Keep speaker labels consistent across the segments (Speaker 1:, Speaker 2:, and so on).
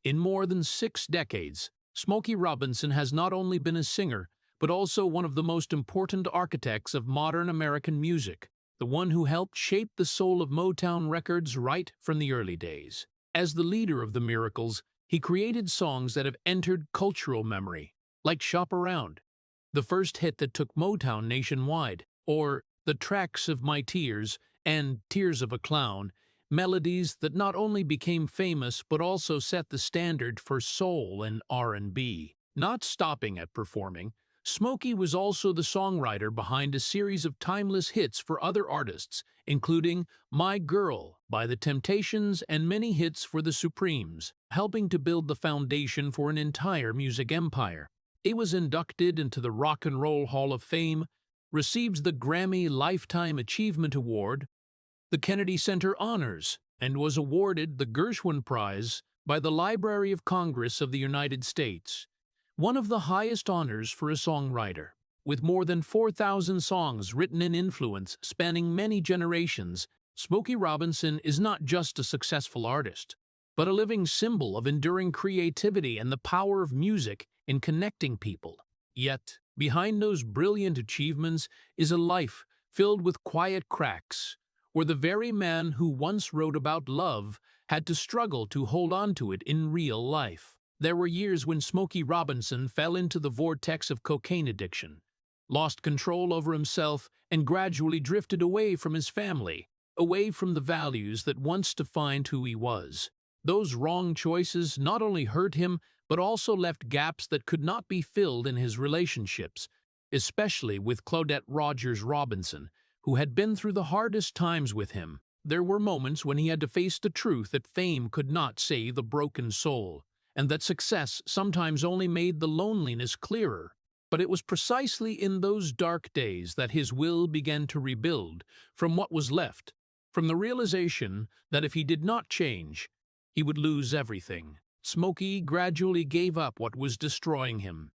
Speaker 1: In more than 6 decades, Smokey Robinson has not only been a singer, but also one of the most important architects of modern American music, the one who helped shape the soul of Motown records right from the early days. As the leader of the Miracles, he created songs that have entered cultural memory, like Shop Around, the first hit that took Motown nationwide, or The Tracks of My Tears and Tears of a Clown, melodies that not only became famous but also set the standard for soul and R&B. Not stopping at performing, Smokey was also the songwriter behind a series of timeless hits for other artists, including My Girl by The Temptations and many hits for the Supremes, helping to build the foundation for an entire music empire. He was inducted into the Rock and Roll Hall of Fame, received the Grammy Lifetime Achievement Award, the Kennedy Center Honors, and was awarded the Gershwin Prize by the Library of Congress of the United States, one of the highest honors for a songwriter. With more than 4,000 songs written in influence spanning many generations, Smokey Robinson is not just a successful artist, but a living symbol of enduring creativity and the power of music in connecting people. Yet, behind those brilliant achievements is a life filled with quiet cracks, where the very man who once wrote about love had to struggle to hold on to it in real life. There were years when Smokey Robinson fell into the vortex of cocaine addiction, lost control over himself, and gradually drifted away from his family, away from the values that once defined who he was. Those wrong choices not only hurt him, but also left gaps that could not be filled in his relationships, especially with Claudette Rogers Robinson, who had been through the hardest times with him. There were moments when he had to face the truth that fame could not save a broken soul, and that success sometimes only made the loneliness clearer. But it was precisely in those dark days that his will began to rebuild from what was left, from the realization that if he did not change, he would lose everything. Smokey gradually gave up what was destroying him,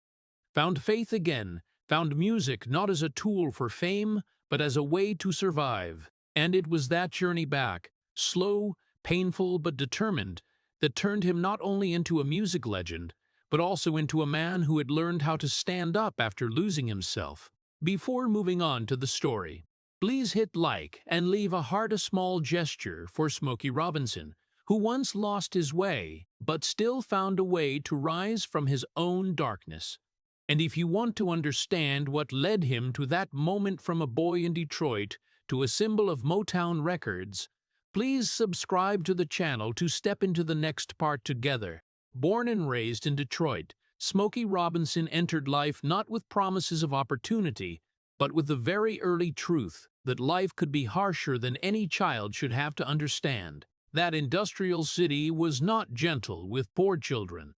Speaker 1: found faith again, found music not as a tool for fame, but as a way to survive. And it was that journey back, slow, painful, but determined, that turned him not only into a music legend, but also into a man who had learned how to stand up after losing himself. Before moving on to the story, please hit like and leave a heart, a small gesture for Smokey Robinson, who once lost his way, but still found a way to rise from his own darkness. And if you want to understand what led him to that moment, from a boy in Detroit to a symbol of Motown Records, please subscribe to the channel to step into the next part together. Born and raised in Detroit, Smokey Robinson entered life not with promises of opportunity, but with the very early truth that life could be harsher than any child should have to understand. That industrial city was not gentle with poor children,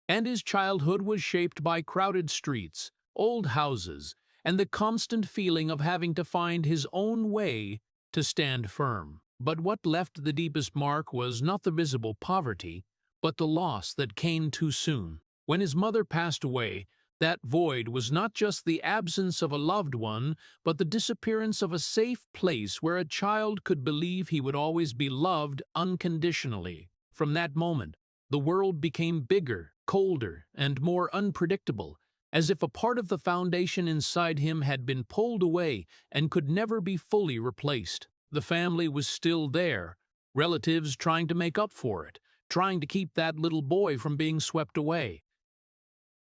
Speaker 1: and his childhood was shaped by crowded streets, old houses, and the constant feeling of having to find his own way to stand firm. But what left the deepest mark was not the visible poverty, but the loss that came too soon. When his mother passed away, that void was not just the absence of a loved one, but the disappearance of a safe place where a child could believe he would always be loved unconditionally. From that moment, the world became bigger, colder, and more unpredictable, as if a part of the foundation inside him had been pulled away and could never be fully replaced. The family was still there, relatives trying to make up for it, trying to keep that little boy from being swept away.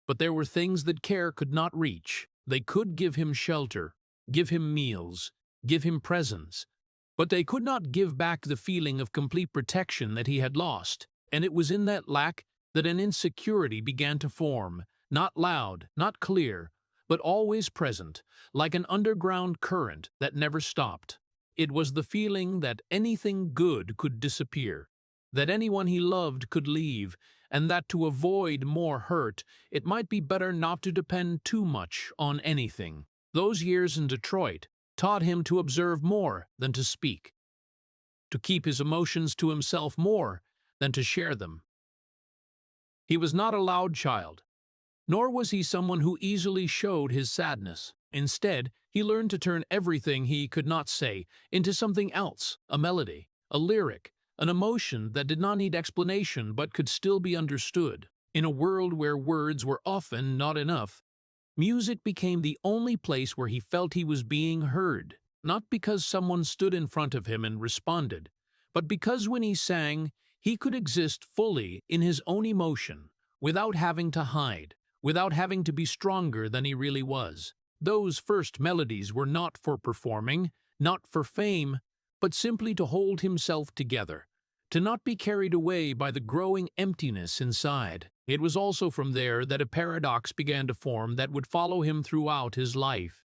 Speaker 1: But there were things that care could not reach. They could give him shelter, give him meals, give him presents, but they could not give back the feeling of complete protection that he had lost. And it was in that lack that an insecurity began to form, not loud, not clear, but always present, like an underground current that never stopped. It was the feeling that anything good could disappear, that anyone he loved could leave, and that to avoid more hurt, it might be better not to depend too much on anything. Those years in Detroit taught him to observe more than to speak, to keep his emotions to himself more than to share them. He was not a loud child, nor was he someone who easily showed his sadness. Instead, he learned to turn everything he could not say into something else, a melody, a lyric, an emotion that did not need explanation but could still be understood. In a world where words were often not enough, music became the only place where he felt he was being heard, not because someone stood in front of him and responded, but because when he sang, he could exist fully in his own emotion, without having to hide, without having to be stronger than he really was. Those first melodies were not for performing, not for fame, but simply to hold himself together, to not be carried away by the growing emptiness inside. It was also from there that a paradox began to form that would follow him throughout his life.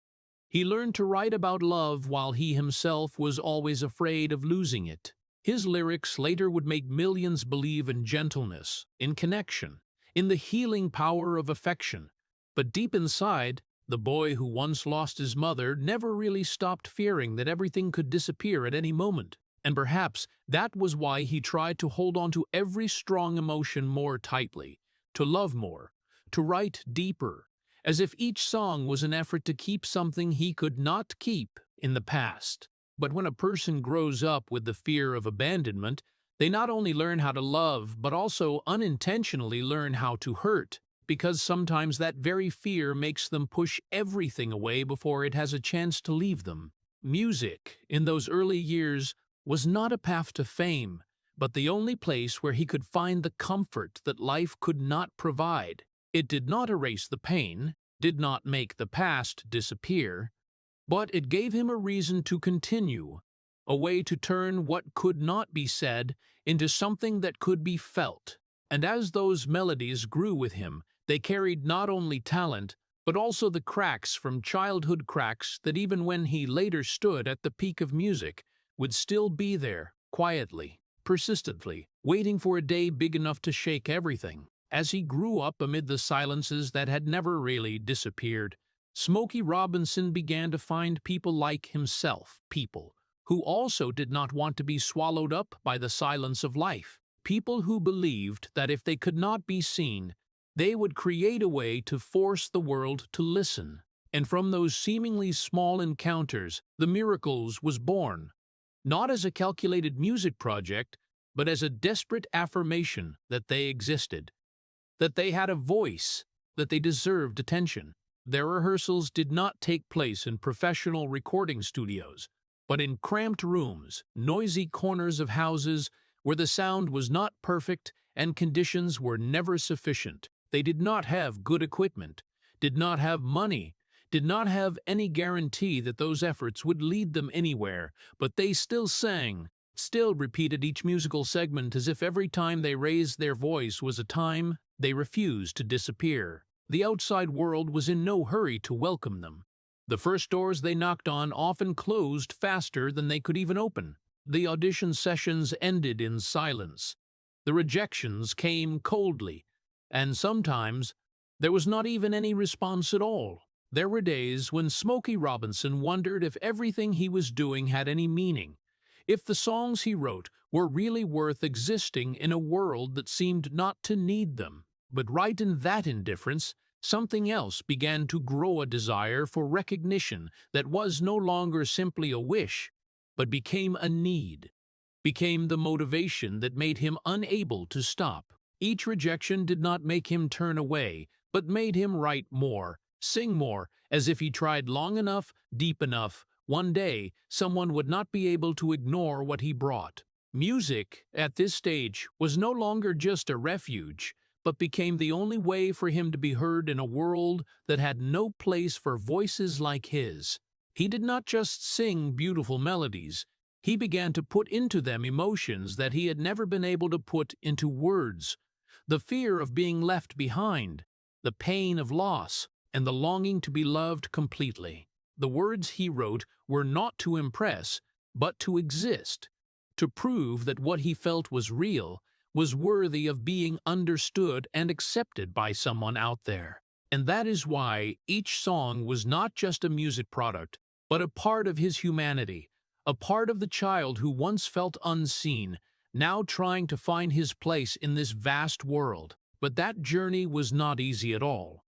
Speaker 1: He learned to write about love while he himself was always afraid of losing it. His lyrics later would make millions believe in gentleness, in connection, in the healing power of affection. But deep inside, the boy who once lost his mother never really stopped fearing that everything could disappear at any moment. And perhaps that was why he tried to hold on to every strong emotion more tightly, to love more, to write deeper, as if each song was an effort to keep something he could not keep in the past. But when a person grows up with the fear of abandonment, they not only learn how to love, but also unintentionally learn how to hurt, because sometimes that very fear makes them push everything away before it has a chance to leave them. Music, in those early years, was not a path to fame, but the only place where he could find the comfort that life could not provide. It did not erase the pain, did not make the past disappear, but it gave him a reason to continue, a way to turn what could not be said into something that could be felt. And as those melodies grew with him, they carried not only talent, but also the cracks from childhood cracks that even when he later stood at the peak of music, would still be there, quietly, persistently, waiting for a day big enough to shake everything. As he grew up amid the silences that had never really disappeared, Smokey Robinson began to find people like himself, people who also did not want to be swallowed up by the silence of life, people who believed that if they could not be seen, they would create a way to force the world to listen. And from those seemingly small encounters, the Miracles was born, not as a calculated music project, but as a desperate affirmation that they existed, that they had a voice, that they deserved attention. Their rehearsals did not take place in professional recording studios, but in cramped rooms, noisy corners of houses where the sound was not perfect and conditions were never sufficient. They did not have good equipment, did not have money, did not have any guarantee that those efforts would lead them anywhere, but they still sang, still repeated each musical segment as if every time they raised their voice was a time they refused to disappear. The outside world was in no hurry to welcome them. The first doors they knocked on often closed faster than they could even open. The audition sessions ended in silence. The rejections came coldly, and sometimes there was not even any response at all. There were days when Smokey Robinson wondered if everything he was doing had any meaning, if the songs he wrote were really worth existing in a world that seemed not to need them. But right in that indifference, something else began to grow, a desire for recognition that was no longer simply a wish, but became a need, became the motivation that made him unable to stop. Each rejection did not make him turn away, but made him write more, sing more, as if he tried long enough, deep enough. One day, someone would not be able to ignore what he brought. Music, at this stage, was no longer just a refuge, but became the only way for him to be heard in a world that had no place for voices like his. He did not just sing beautiful melodies, he began to put into them emotions that he had never been able to put into words. The fear of being left behind, the pain of loss, and the longing to be loved completely. The words he wrote were not to impress, but to exist, to prove that what he felt was real, was worthy of being understood and accepted by someone out there. And that is why each song was not just a music product, but a part of his humanity, a part of the child who once felt unseen, now trying to find his place in this vast world. But that journey was not easy at all.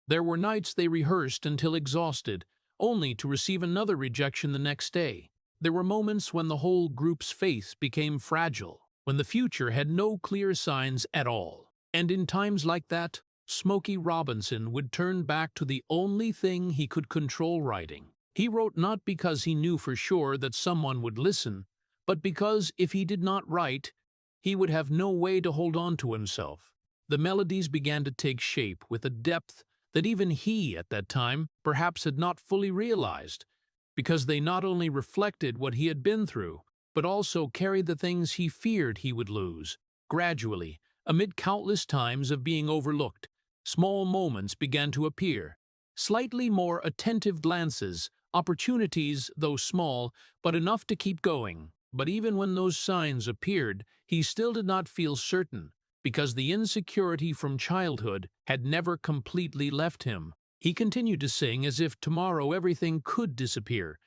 Speaker 1: There were nights they rehearsed until exhausted, only to receive another rejection the next day. There were moments when the whole group's faith became fragile, when the future had no clear signs at all. And in times like that, Smokey Robinson would turn back to the only thing he could control: writing. He wrote not because he knew for sure that someone would listen, but because if he did not write, he would have no way to hold on to himself. The melodies began to take shape with a depth that even he, at that time, perhaps had not fully realized, because they not only reflected what he had been through, but also carried the things he feared he would lose. Gradually, amid countless times of being overlooked, small moments began to appear, slightly more attentive glances, opportunities, though small, but enough to keep going. But even when those signs appeared, he still did not feel certain, because the insecurity from childhood had never completely left him. He continued to sing as if tomorrow everything could disappear,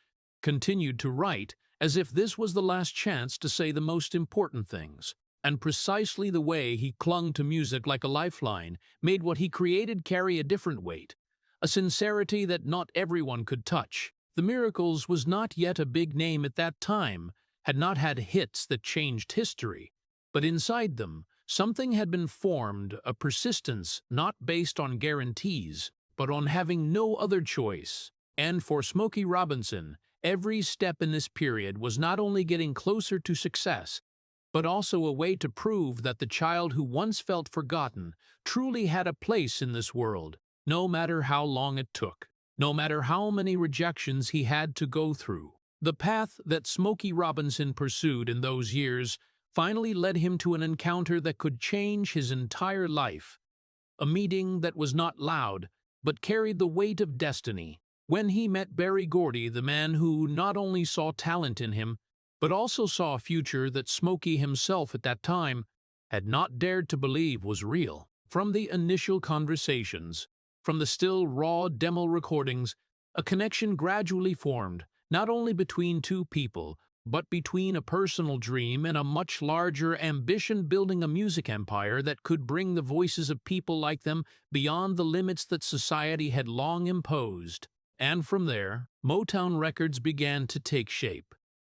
Speaker 1: continued to write as if this was the last chance to say the most important things. And precisely the way he clung to music like a lifeline made what he created carry a different weight, a sincerity that not everyone could touch. The Miracles was not yet a big name at that time, had not had hits that changed history, but inside them, something had been formed, a persistence not based on guarantees, but on having no other choice. And for Smokey Robinson, every step in this period was not only getting closer to success, but also a way to prove that the child who once felt forgotten truly had a place in this world, no matter how long it took, no matter how many rejections he had to go through. The path that Smokey Robinson pursued in those years finally led him to an encounter that could change his entire life, a meeting that was not loud, but carried the weight of destiny. When he met Berry Gordy, the man who not only saw talent in him, but also saw a future that Smokey himself at that time had not dared to believe was real. From the initial conversations, from the still raw demo recordings, a connection gradually formed, not only between two people, but between a personal dream and a much larger ambition, building a music empire that could bring the voices of people like them beyond the limits that society had long imposed. And from there, Motown Records began to take shape,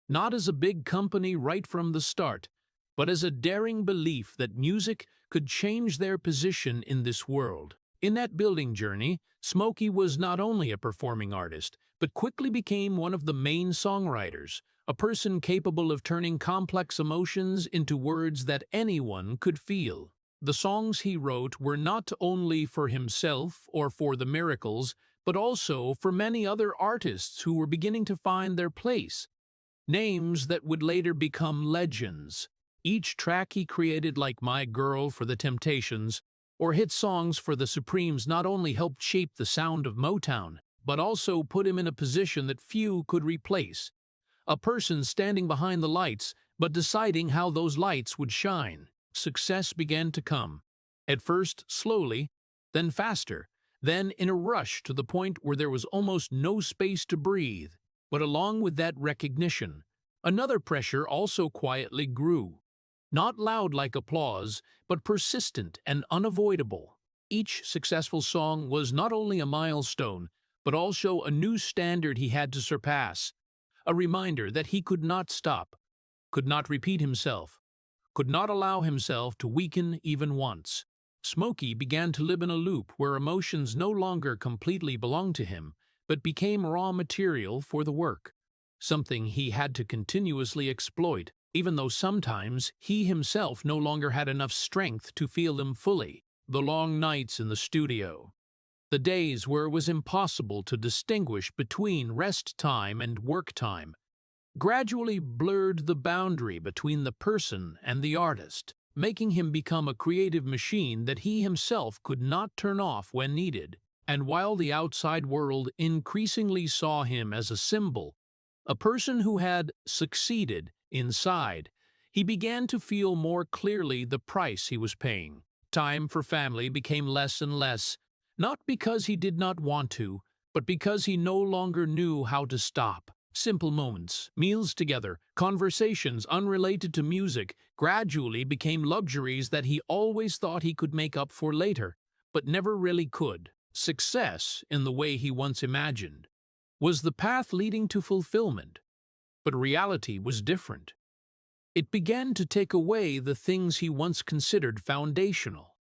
Speaker 1: not as a big company right from the start, but as a daring belief that music could change their position in this world. In that building journey, Smokey was not only a performing artist, but quickly became one of the main songwriters, a person capable of turning complex emotions into words that anyone could feel. The songs he wrote were not only for himself or for the Miracles, but also for many other artists who were beginning to find their place, names that would later become legends. Each track he created, like My Girl for the Temptations, or hit songs for the Supremes, not only helped shape the sound of Motown, but also put him in a position that few could replace. A person standing behind the lights, but deciding how those lights would shine. Success began to come, at first slowly, then faster, then in a rush to the point where there was almost no space to breathe. But along with that recognition, another pressure also quietly grew. Not loud like applause, but persistent and unavoidable. Each successful song was not only a milestone, but also a new standard he had to surpass, a reminder that he could not stop, could not repeat himself, could not allow himself to weaken even once. Smokey began to live in a loop where emotions no longer completely belonged to him, but became raw material for the work, something he had to continuously exploit, even though sometimes he himself no longer had enough strength to feel them fully. The long nights in the studio, the days where it was impossible to distinguish between rest time and work time, gradually blurred the boundary between the person and the artist, making him become a creative machine that he himself could not turn off when needed. And while the outside world increasingly saw him as a symbol, a person who had succeeded inside, he began to feel more clearly the price he was paying. Time for family became less and less, not because he did not want to, but because he no longer knew how to stop. Simple moments, meals together, conversations unrelated to music gradually became luxuries that he always thought he could make up for later, but never really could. Success, in the way he once imagined, was the path leading to fulfillment, But reality was different. It began to take away the things he once considered foundational.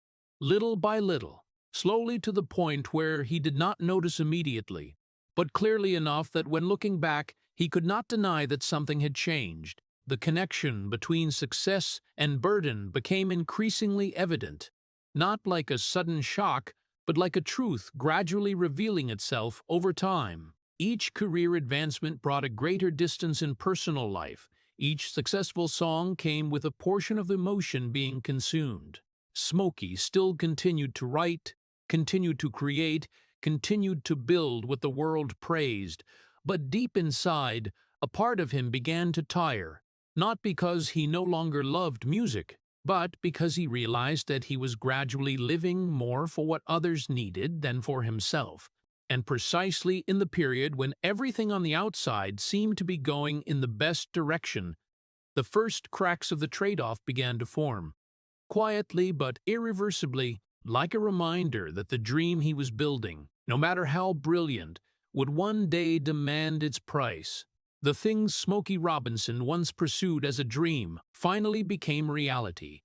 Speaker 1: Little by little, slowly to the point where he did not notice immediately, but clearly enough that when looking back, he could not deny that something had changed. The connection between success and burden became increasingly evident, not like a sudden shock, but like a truth gradually revealing itself over time. Each career advancement brought a greater distance in personal life. Each successful song came with a portion of emotion being consumed. Smokey still continued to write, continued to create, continued to build what the world praised, but deep inside, a part of him began to tire, not because he no longer loved music, but because he realized that he was gradually living more for what others needed than for himself. And precisely in the period when everything on the outside seemed to be going in the best direction, the first cracks of the trade-off began to form. Quietly but irreversibly, like a reminder that the dream he was building, no matter how brilliant, would one day demand its price. The things Smokey Robinson once pursued as a dream finally became reality.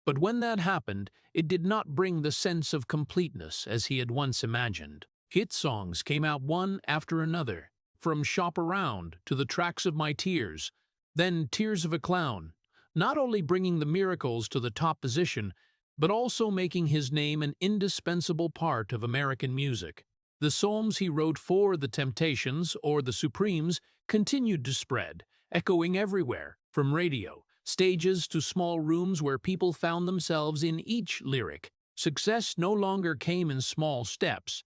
Speaker 1: But when that happened, it did not bring the sense of completeness as he had once imagined. Hit songs came out one after another, from Shop Around to The Tracks of My Tears, then Tears of a Clown, not only bringing the Miracles to the top position, but also making his name an indispensable part of American music. The songs he wrote for The Temptations or The Supremes continued to spread, echoing everywhere, from radio, stages to small rooms where people found themselves in each lyric. Success no longer came in small steps,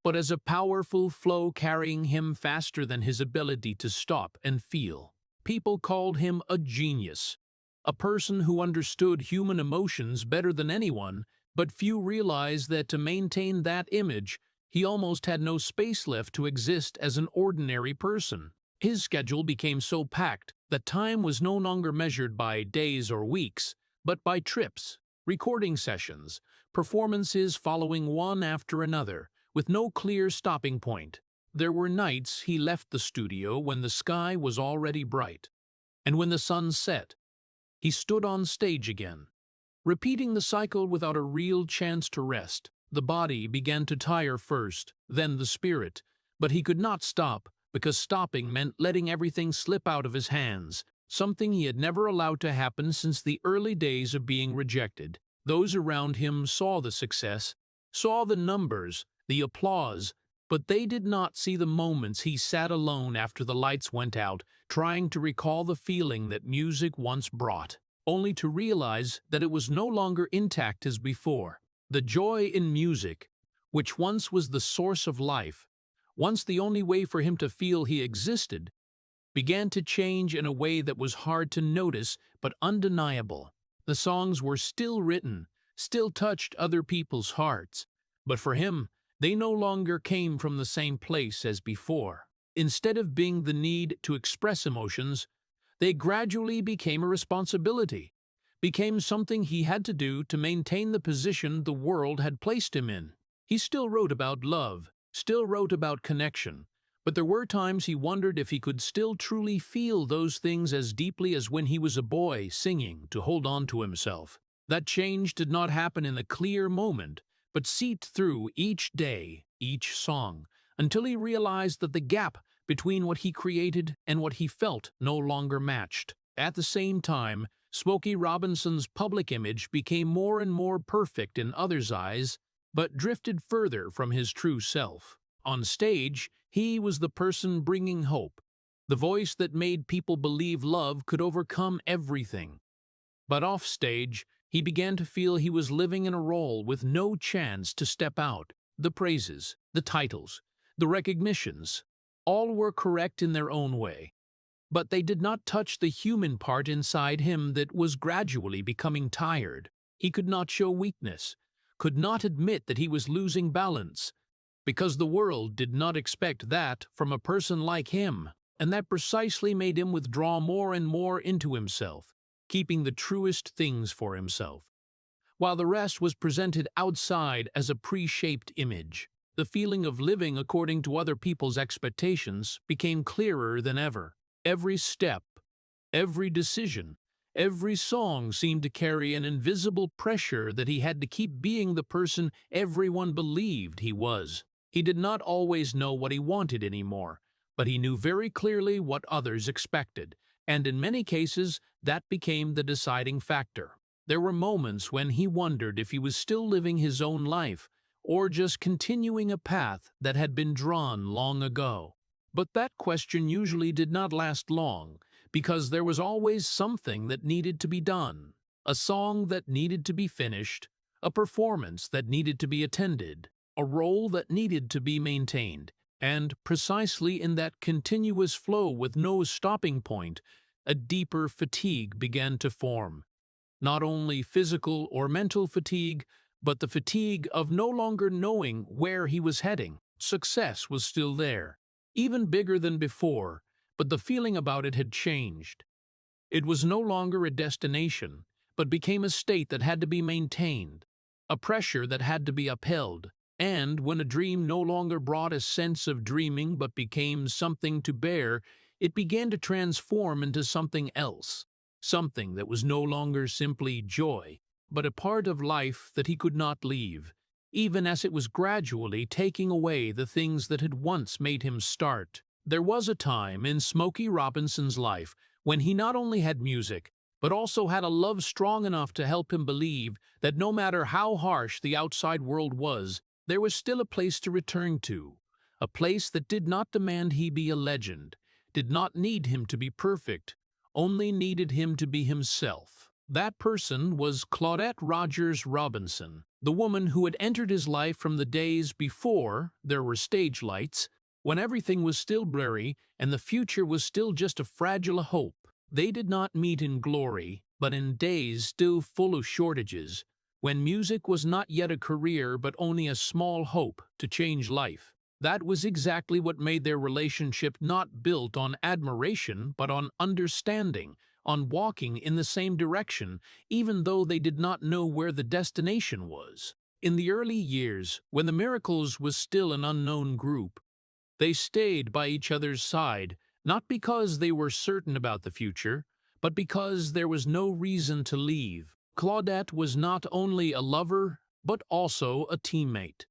Speaker 1: but as a powerful flow carrying him faster than his ability to stop and feel. People called him a genius, a person who understood human emotions better than anyone, but few realized that to maintain that image, he almost had no space left to exist as an ordinary person. His schedule became so packed that time was no longer measured by days or weeks, but by trips, recording sessions, performances following one after another, with no clear stopping point. There were nights he left the studio when the sky was already bright, and when the sun set, he stood on stage again, repeating the cycle without a real chance to rest. The body began to tire first, then the spirit, but he could not stop, because stopping meant letting everything slip out of his hands, something he had never allowed to happen since the early days of being rejected. Those around him saw the success, saw the numbers, the applause, but they did not see the moments he sat alone after the lights went out, trying to recall the feeling that music once brought, only to realize that it was no longer intact as before. The joy in music, which once was the source of life, once the only way for him to feel he existed, began to change in a way that was hard to notice but undeniable. The songs were still written, still touched other people's hearts, but for him, they no longer came from the same place as before. Instead of being the need to express emotions, they gradually became a responsibility, became something he had to do to maintain the position the world had placed him in. He still wrote about love, still wrote about connection, but there were times he wondered if he could still truly feel those things as deeply as when he was a boy singing to hold on to himself. That change did not happen in a clear moment, but seeped through each day, each song, until he realized that the gap between what he created and what he felt no longer matched. At the same time, Smokey Robinson's public image became more and more perfect in others' eyes, but drifted further from his true self. On stage, he was the person bringing hope, the voice that made people believe love could overcome everything. But off stage, he began to feel he was living in a role with no chance to step out. The praises, the titles, the recognitions, all were correct in their own way, but they did not touch the human part inside him that was gradually becoming tired. He could not show weakness, could not admit that he was losing balance, because the world did not expect that from a person like him, and that precisely made him withdraw more and more into himself, keeping the truest things for himself, while the rest was presented outside as a pre-shaped image. The feeling of living according to other people's expectations became clearer than ever. Every step, every decision, every song seemed to carry an invisible pressure that he had to keep being the person everyone believed he was. He did not always know what he wanted anymore, but he knew very clearly what others expected, and in many cases that became the deciding factor. There were moments when he wondered if he was still living his own life, or just continuing a path that had been drawn long ago. But that question usually did not last long, because there was always something that needed to be done, a song that needed to be finished, a performance that needed to be attended, a role that needed to be maintained, and precisely in that continuous flow with no stopping point, a deeper fatigue began to form. Not only physical or mental fatigue, but the fatigue of no longer knowing where he was heading. Success was still there, even bigger than before, but the feeling about it had changed. It was no longer a destination, but became a state that had to be maintained, a pressure that had to be upheld. And when a dream no longer brought a sense of dreaming but became something to bear, it began to transform into something else, something that was no longer simply joy, but a part of life that he could not leave, even as it was gradually taking away the things that had once made him start. There was a time in Smokey Robinson's life when he not only had music, but also had a love strong enough to help him believe that no matter how harsh the outside world was, there was still a place to return to, a place that did not demand he be a legend, did not need him to be perfect, only needed him to be himself. That person was Claudette Rogers Robinson, the woman who had entered his life from the days before there were stage lights, when everything was still blurry and the future was still just a fragile hope. They did not meet in glory, but in days still full of shortages, when music was not yet a career but only a small hope to change life. That was exactly what made their relationship not built on admiration but on understanding, on walking in the same direction, even though they did not know where the destination was. In the early years, when the Miracles was still an unknown group, they stayed by each other's side, not because they were certain about the future, but because there was no reason to leave. Claudette was not only a lover, but also a teammate.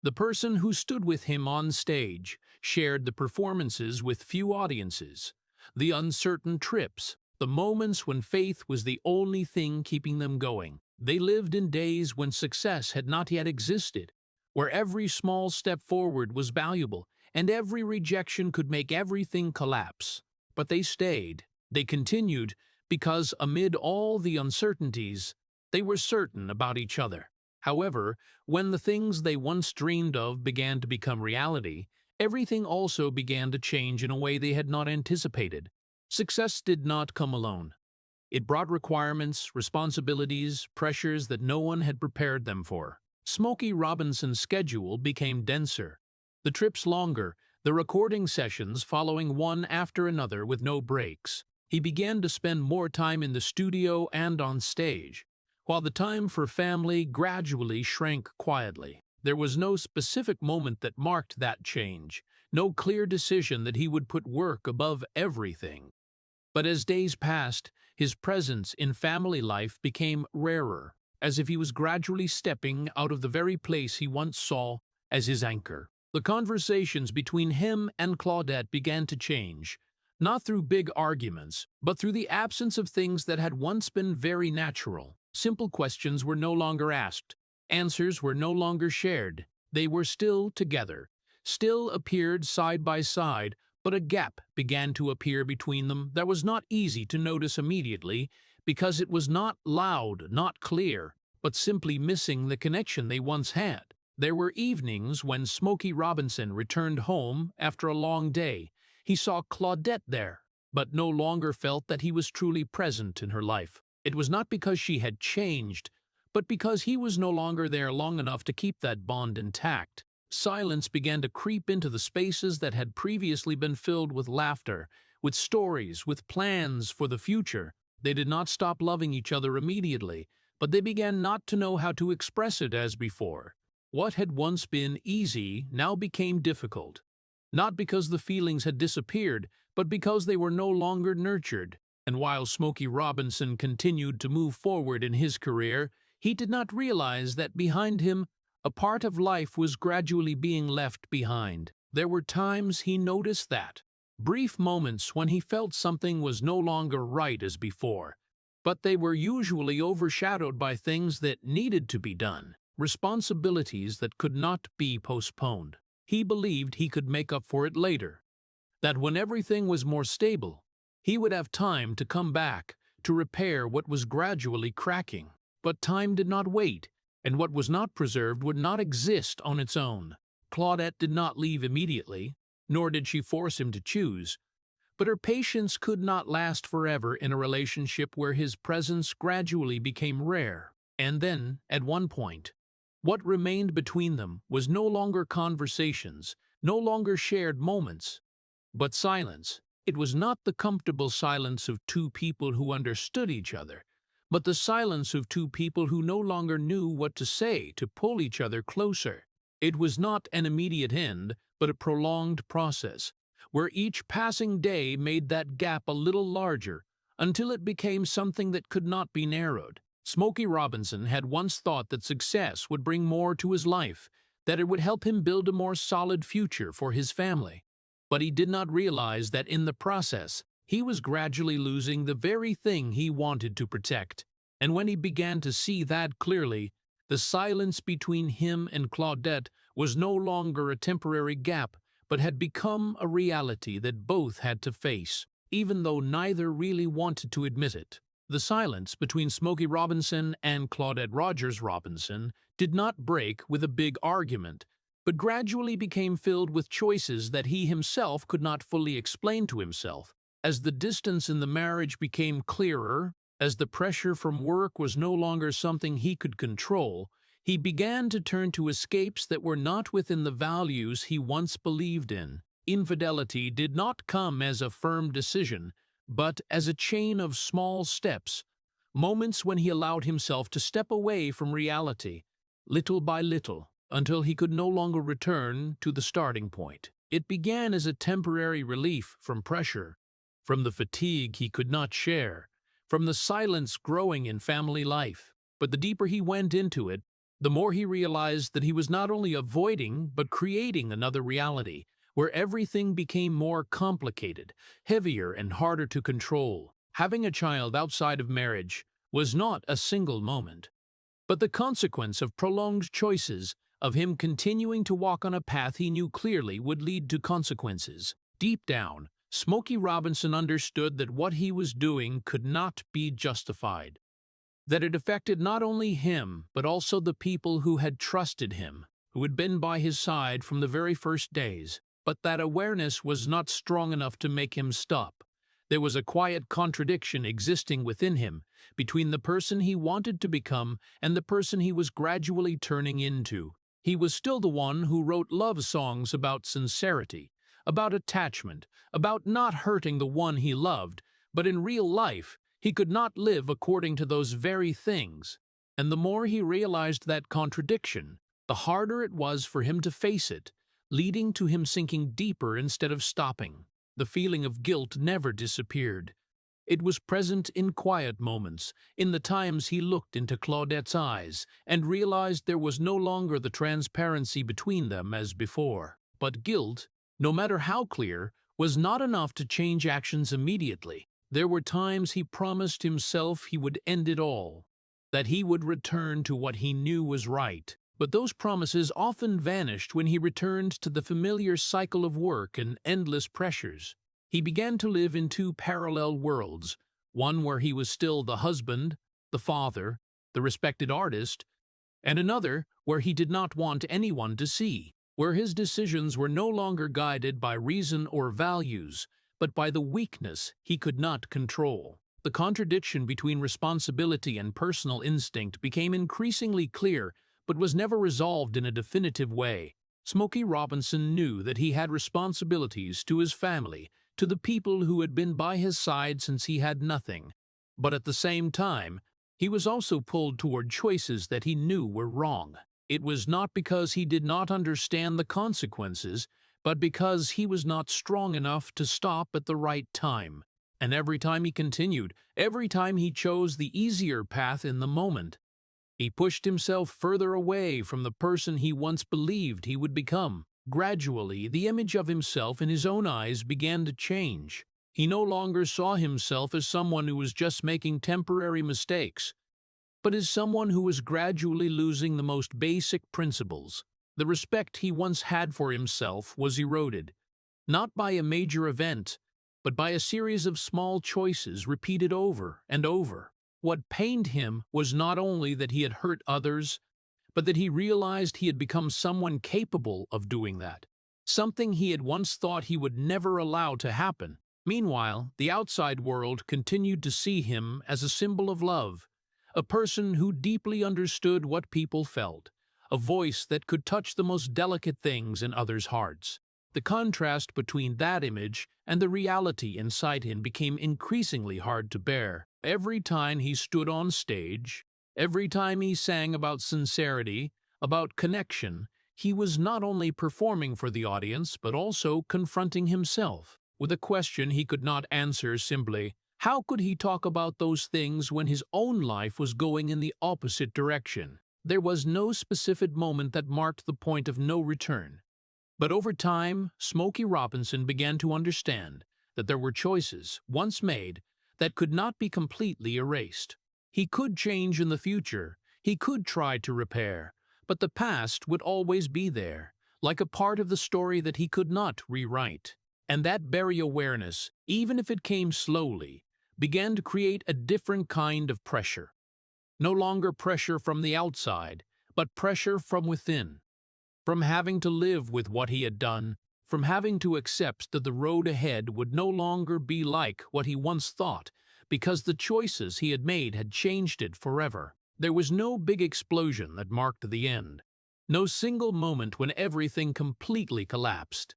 Speaker 1: The person who stood with him on stage, shared the performances with few audiences, the uncertain trips, the moments when faith was the only thing keeping them going. They lived in days when success had not yet existed, where every small step forward was valuable, and every rejection could make everything collapse. But they stayed, they continued, because amid all the uncertainties, they were certain about each other. However, when the things they once dreamed of began to become reality, everything also began to change in a way they had not anticipated. Success did not come alone. It brought requirements, responsibilities, pressures that no one had prepared them for. Smokey Robinson's schedule became denser, the trips longer, the recording sessions following one after another with no breaks. He began to spend more time in the studio and on stage, while the time for family gradually shrank quietly. There was no specific moment that marked that change, no clear decision that he would put work above everything. But as days passed, his presence in family life became rarer, as if he was gradually stepping out of the very place he once saw as his anchor. The conversations between him and Claudette began to change, not through big arguments, but through the absence of things that had once been very natural. Simple questions were no longer asked, answers were no longer shared. They were still together, still appeared side by side, but a gap began to appear between them that was not easy to notice immediately, because it was not loud, not clear, but simply missing the connection they once had. There were evenings when Smokey Robinson returned home after a long day. He saw Claudette there, but no longer felt that he was truly present in her life. It was not because she had changed, but because he was no longer there long enough to keep that bond intact. Silence began to creep into the spaces that had previously been filled with laughter, with stories, with plans for the future. They did not stop loving each other immediately, but they began not to know how to express it as before. What had once been easy now became difficult. not because the feelings had disappeared, but because they were no longer nurtured. And while Smokey Robinson continued to move forward in his career, he did not realize that behind him, a part of life was gradually being left behind. There were times he noticed that, brief moments when he felt something was no longer right as before, but they were usually overshadowed by things that needed to be done, responsibilities that could not be postponed. He believed he could make up for it later, that when everything was more stable, he would have time to come back, to repair what was gradually cracking. But time did not wait, and what was not preserved would not exist on its own. Claudette did not leave immediately, nor did she force him to choose, but her patience could not last forever in a relationship where his presence gradually became rare. And then, at one point, what remained between them was no longer conversations, no longer shared moments, but silence. It was not the comfortable silence of two people who understood each other, but the silence of two people who no longer knew what to say to pull each other closer. It was not an immediate end, but a prolonged process, where each passing day made that gap a little larger, until it became something that could not be narrowed. Smokey Robinson had once thought that success would bring more to his life, that it would help him build a more solid future for his family. But he did not realize that in the process, he was gradually losing the very thing he wanted to protect. And when he began to see that clearly, the silence between him and Claudette was no longer a temporary gap, but had become a reality that both had to face, even though neither really wanted to admit it. The silence between Smokey Robinson and Claudette Rogers Robinson did not break with a big argument, but gradually became filled with choices that he himself could not fully explain to himself. As the distance in the marriage became clearer, as the pressure from work was no longer something he could control, he began to turn to escapes that were not within the values he once believed in. Infidelity did not come as a firm decision, but as a chain of small steps, moments when he allowed himself to step away from reality, little by little, until he could no longer return to the starting point. It began as a temporary relief from pressure, from the fatigue he could not share, from the silence growing in family life. But the deeper he went into it, the more he realized that he was not only avoiding but creating another reality, where everything became more complicated, heavier and harder to control. Having a child outside of marriage was not a single moment, but the consequence of prolonged choices, of him continuing to walk on a path he knew clearly would lead to consequences. Deep down, Smokey Robinson understood that what he was doing could not be justified, that it affected not only him, but also the people who had trusted him, who had been by his side from the very first days. But that awareness was not strong enough to make him stop. There was a quiet contradiction existing within him, between the person he wanted to become and the person he was gradually turning into. He was still the one who wrote love songs about sincerity, about attachment, about not hurting the one he loved, but in real life, he could not live according to those very things. And the more he realized that contradiction, the harder it was for him to face it, leading to him sinking deeper instead of stopping. The feeling of guilt never disappeared. It was present in quiet moments, in the times he looked into Claudette's eyes and realized there was no longer the transparency between them as before. But guilt, no matter how clear, was not enough to change actions immediately. There were times he promised himself he would end it all, that he would return to what he knew was right. But those promises often vanished when he returned to the familiar cycle of work and endless pressures. He began to live in two parallel worlds, one where he was still the husband, the father, the respected artist, and another where he did not want anyone to see, where his decisions were no longer guided by reason or values, but by the weakness he could not control. The contradiction between responsibility and personal instinct became increasingly clear, but was never resolved in a definitive way. Smokey Robinson knew that he had responsibilities to his family, to the people who had been by his side since he had nothing. But at the same time, he was also pulled toward choices that he knew were wrong. It was not because he did not understand the consequences, but because he was not strong enough to stop at the right time. And every time he continued, every time he chose the easier path in the moment, he pushed himself further away from the person he once believed he would become. Gradually, the image of himself in his own eyes began to change. He no longer saw himself as someone who was just making temporary mistakes, but as someone who was gradually losing the most basic principles. The respect he once had for himself was eroded, not by a major event, but by a series of small choices repeated over and over. What pained him was not only that he had hurt others, but that he realized he had become someone capable of doing that, something he had once thought he would never allow to happen. Meanwhile, the outside world continued to see him as a symbol of love, a person who deeply understood what people felt, a voice that could touch the most delicate things in others' hearts. The contrast between that image and the reality inside him became increasingly hard to bear. Every time he stood on stage, every time he sang about sincerity, about connection, he was not only performing for the audience but also confronting himself with a question he could not answer simply. How could he talk about those things when his own life was going in the opposite direction? There was no specific moment that marked the point of no return. But over time, Smokey Robinson began to understand that there were choices, once made, that could not be completely erased. He could change in the future, he could try to repair, but the past would always be there, like a part of the story that he could not rewrite. And that very awareness, even if it came slowly, began to create a different kind of pressure. No longer pressure from the outside, but pressure from within. From having to live with what he had done, from having to accept that the road ahead would no longer be like what he once thought, because the choices he had made had changed it forever. There was no big explosion that marked the end, no single moment when everything completely collapsed.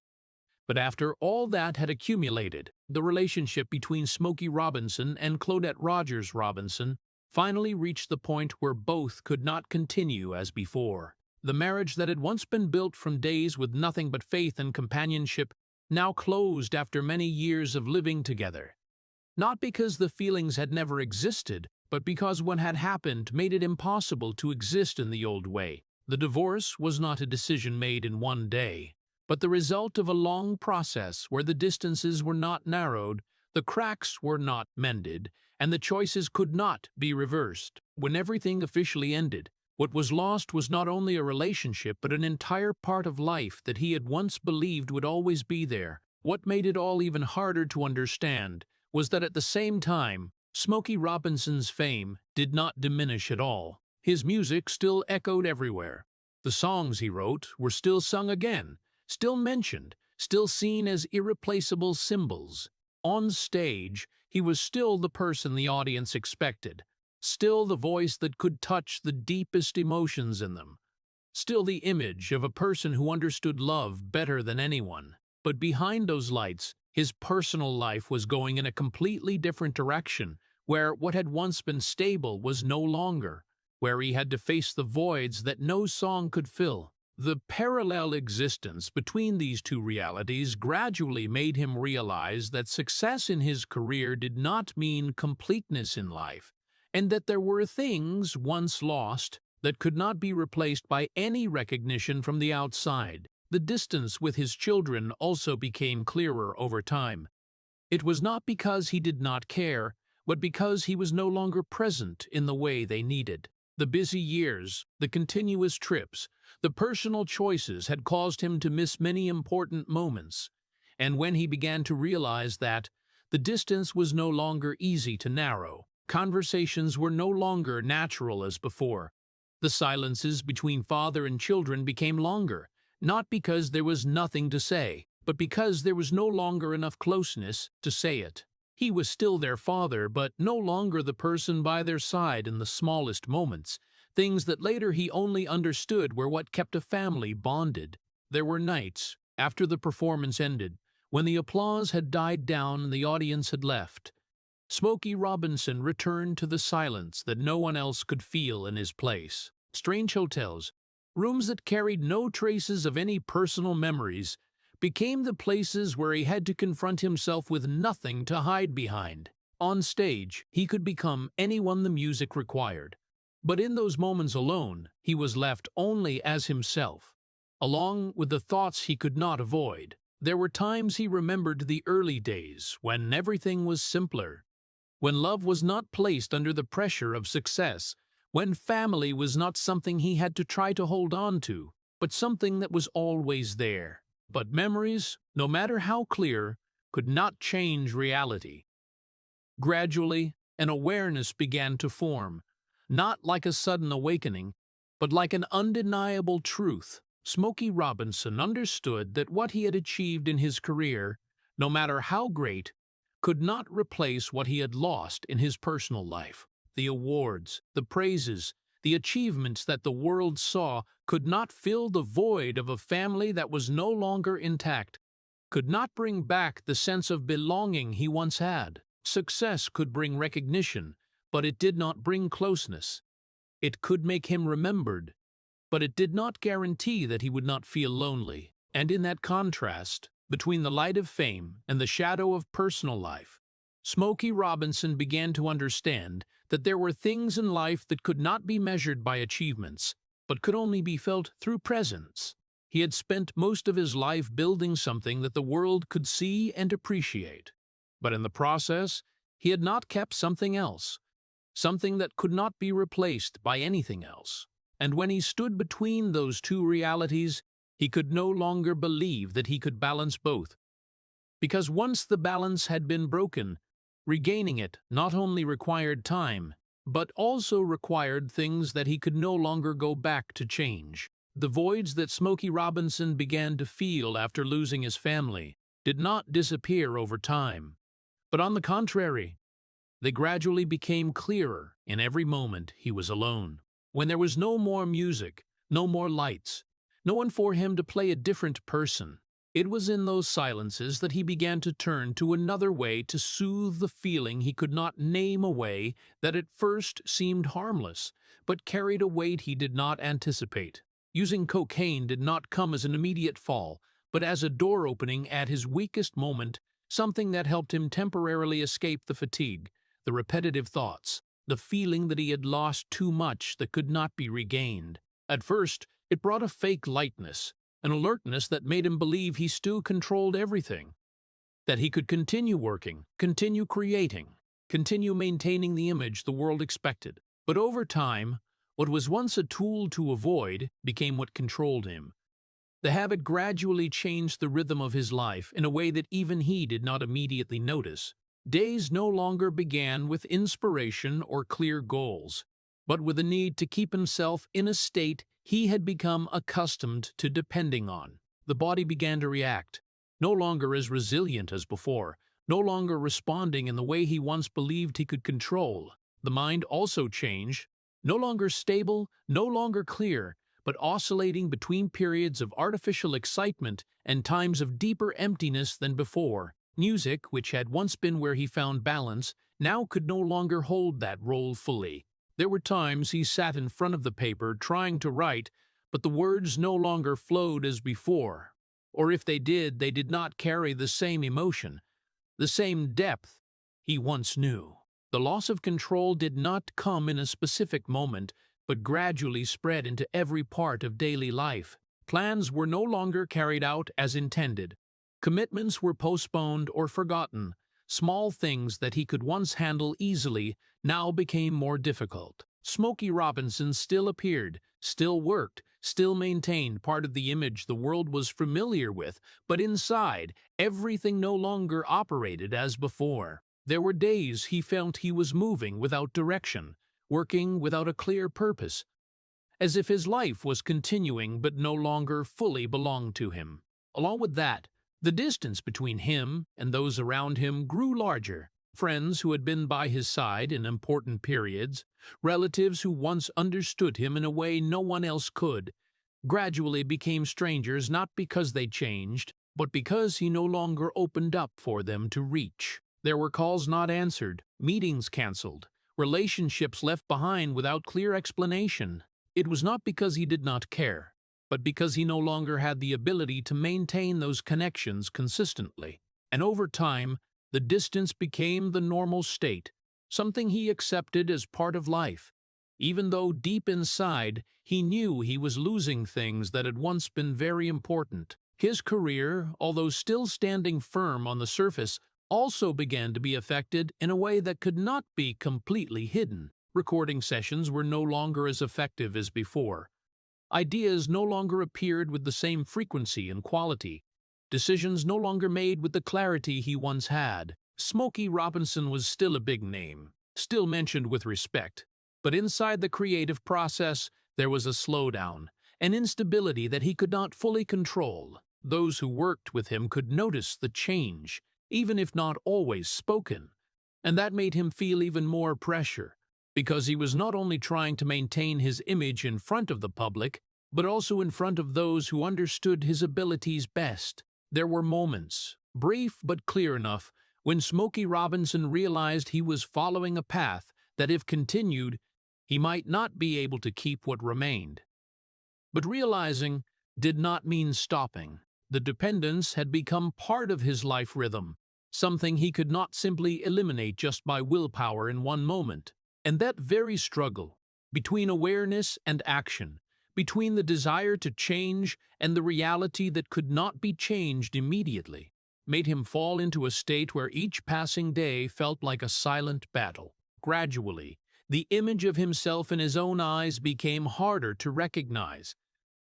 Speaker 1: But after all that had accumulated, the relationship between Smokey Robinson and Claudette Rogers Robinson finally reached the point where both could not continue as before. The marriage that had once been built from days with nothing but faith and companionship now closed after many years of living together. Not because the feelings had never existed, but because what had happened made it impossible to exist in the old way. The divorce was not a decision made in one day, but the result of a long process where the distances were not narrowed, the cracks were not mended, and the choices could not be reversed. When everything officially ended, what was lost was not only a relationship but an entire part of life that he had once believed would always be there. What made it all even harder to understand was that at the same time, Smokey Robinson's fame did not diminish at all. His music still echoed everywhere. The songs he wrote were still sung again, still mentioned, still seen as irreplaceable symbols. On stage, he was still the person the audience expected, still the voice that could touch the deepest emotions in them, still the image of a person who understood love better than anyone. But behind those lights, his personal life was going in a completely different direction, where what had once been stable was no longer, where he had to face the voids that no song could fill. The parallel existence between these two realities gradually made him realize that success in his career did not mean completeness in life, and that there were things once lost that could not be replaced by any recognition from the outside. The distance with his children also became clearer over time. It was not because he did not care, but because he was no longer present in the way they needed. The busy years, the continuous trips, the personal choices had caused him to miss many important moments, and when he began to realize that, the distance was no longer easy to narrow. Conversations were no longer natural as before. The silences between father and children became longer, not because there was nothing to say, but because there was no longer enough closeness to say it. He was still their father, but no longer the person by their side in the smallest moments. Things that later he only understood were what kept a family bonded. There were nights, after the performance ended, when the applause had died down and the audience had left. Smokey Robinson returned to the silence that no one else could feel in his place. Strange hotels, rooms that carried no traces of any personal memories, became the places where he had to confront himself with nothing to hide behind. On stage, he could become anyone the music required. But in those moments alone, he was left only as himself, along with the thoughts he could not avoid. There were times he remembered the early days when everything was simpler, when love was not placed under the pressure of success, when family was not something he had to try to hold on to, but something that was always there. But memories, no matter how clear, could not change reality. Gradually, an awareness began to form, not like a sudden awakening, but like an undeniable truth. Smokey Robinson understood that what he had achieved in his career, no matter how great, could not replace what he had lost in his personal life. The awards, the praises, the achievements that the world saw could not fill the void of a family that was no longer intact, could not bring back the sense of belonging he once had. Success could bring recognition, but it did not bring closeness. It could make him remembered, but it did not guarantee that he would not feel lonely. And in that contrast, between the light of fame and the shadow of personal life, Smokey Robinson began to understand that there were things in life that could not be measured by achievements, but could only be felt through presence. He had spent most of his life building something that the world could see and appreciate. But in the process, he had not kept something else, something that could not be replaced by anything else. And when he stood between those two realities, he could no longer believe that he could balance both. Because once the balance had been broken, regaining it not only required time, but also required things that he could no longer go back to change. The voids that Smokey Robinson began to feel after losing his family did not disappear over time, but on the contrary, they gradually became clearer in every moment he was alone. When there was no more music, no more lights, no one for him to play a different person, it was in those silences that he began to turn to another way to soothe the feeling he could not name, a way that at first seemed harmless, but carried a weight he did not anticipate. Using cocaine did not come as an immediate fall, but as a door opening at his weakest moment, something that helped him temporarily escape the fatigue, the repetitive thoughts, the feeling that he had lost too much that could not be regained. At first, it brought a fake lightness, an alertness that made him believe he still controlled everything, that he could continue working, continue creating, continue maintaining the image the world expected. But over time, what was once a tool to avoid became what controlled him. The habit gradually changed the rhythm of his life in a way that even he did not immediately notice. Days no longer began with inspiration or clear goals, but with a need to keep himself in a state he had become accustomed to depending on. The body began to react, no longer as resilient as before, no longer responding in the way he once believed he could control. The mind also changed, no longer stable, no longer clear, but oscillating between periods of artificial excitement and times of deeper emptiness than before. Music, which had once been where he found balance, now could no longer hold that role fully. There were times he sat in front of the paper trying to write, but the words no longer flowed as before. Or if they did not carry the same emotion, the same depth he once knew. The loss of control did not come in a specific moment, but gradually spread into every part of daily life. Plans were no longer carried out as intended. Commitments were postponed or forgotten. Small things that he could once handle easily now became more difficult. Smokey Robinson still appeared, still worked, still maintained part of the image the world was familiar with, but inside, everything no longer operated as before. There were days he felt he was moving without direction, working without a clear purpose, as if his life was continuing but no longer fully belonged to him. Along with that, the distance between him and those around him grew larger. Friends who had been by his side in important periods, relatives who once understood him in a way no one else could, gradually became strangers not because they changed, but because he no longer opened up for them to reach. There were calls not answered, meetings canceled, relationships left behind without clear explanation. It was not because he did not care, but because he no longer had the ability to maintain those connections consistently. And over time, the distance became the normal state, something he accepted as part of life, even though deep inside he knew he was losing things that had once been very important. His career, although still standing firm on the surface, also began to be affected in a way that could not be completely hidden. Recording sessions were no longer as effective as before. Ideas no longer appeared with the same frequency and quality. Decisions no longer made with the clarity he once had. Smokey Robinson was still a big name, still mentioned with respect, but inside the creative process there was a slowdown, an instability that he could not fully control. Those who worked with him could notice the change, even if not always spoken, and that made him feel even more pressure, because he was not only trying to maintain his image in front of the public, but also in front of those who understood his abilities best. There were moments, brief but clear enough, when Smokey Robinson realized he was following a path that, if continued, he might not be able to keep what remained. But realizing did not mean stopping. The dependence had become part of his life rhythm, something he could not simply eliminate just by willpower in one moment. And that very struggle, between awareness and action, between the desire to change and the reality that could not be changed immediately, made him fall into a state where each passing day felt like a silent battle. Gradually, the image of himself in his own eyes became harder to recognize,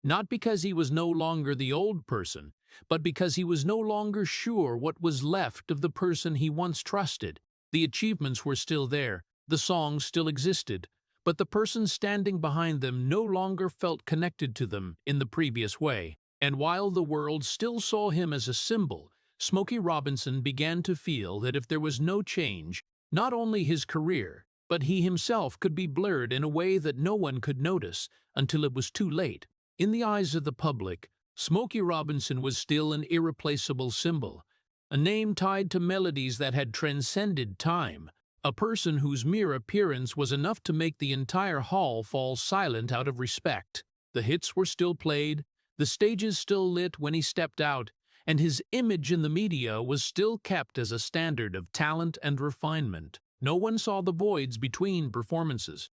Speaker 1: not because he was no longer the old person, but because he was no longer sure what was left of the person he once trusted. The achievements were still there, the songs still existed, but the person standing behind them no longer felt connected to them in the previous way. And while the world still saw him as a symbol, Smokey Robinson began to feel that if there was no change, not only his career, but he himself could be blurred in a way that no one could notice until it was too late. In the eyes of the public, Smokey Robinson was still an irreplaceable symbol, a name tied to melodies that had transcended time, a person whose mere appearance was enough to make the entire hall fall silent out of respect. The hits were still played, the stages still lit when he stepped out, and his image in the media was still kept as a standard of talent and refinement. No one saw the voids between performances.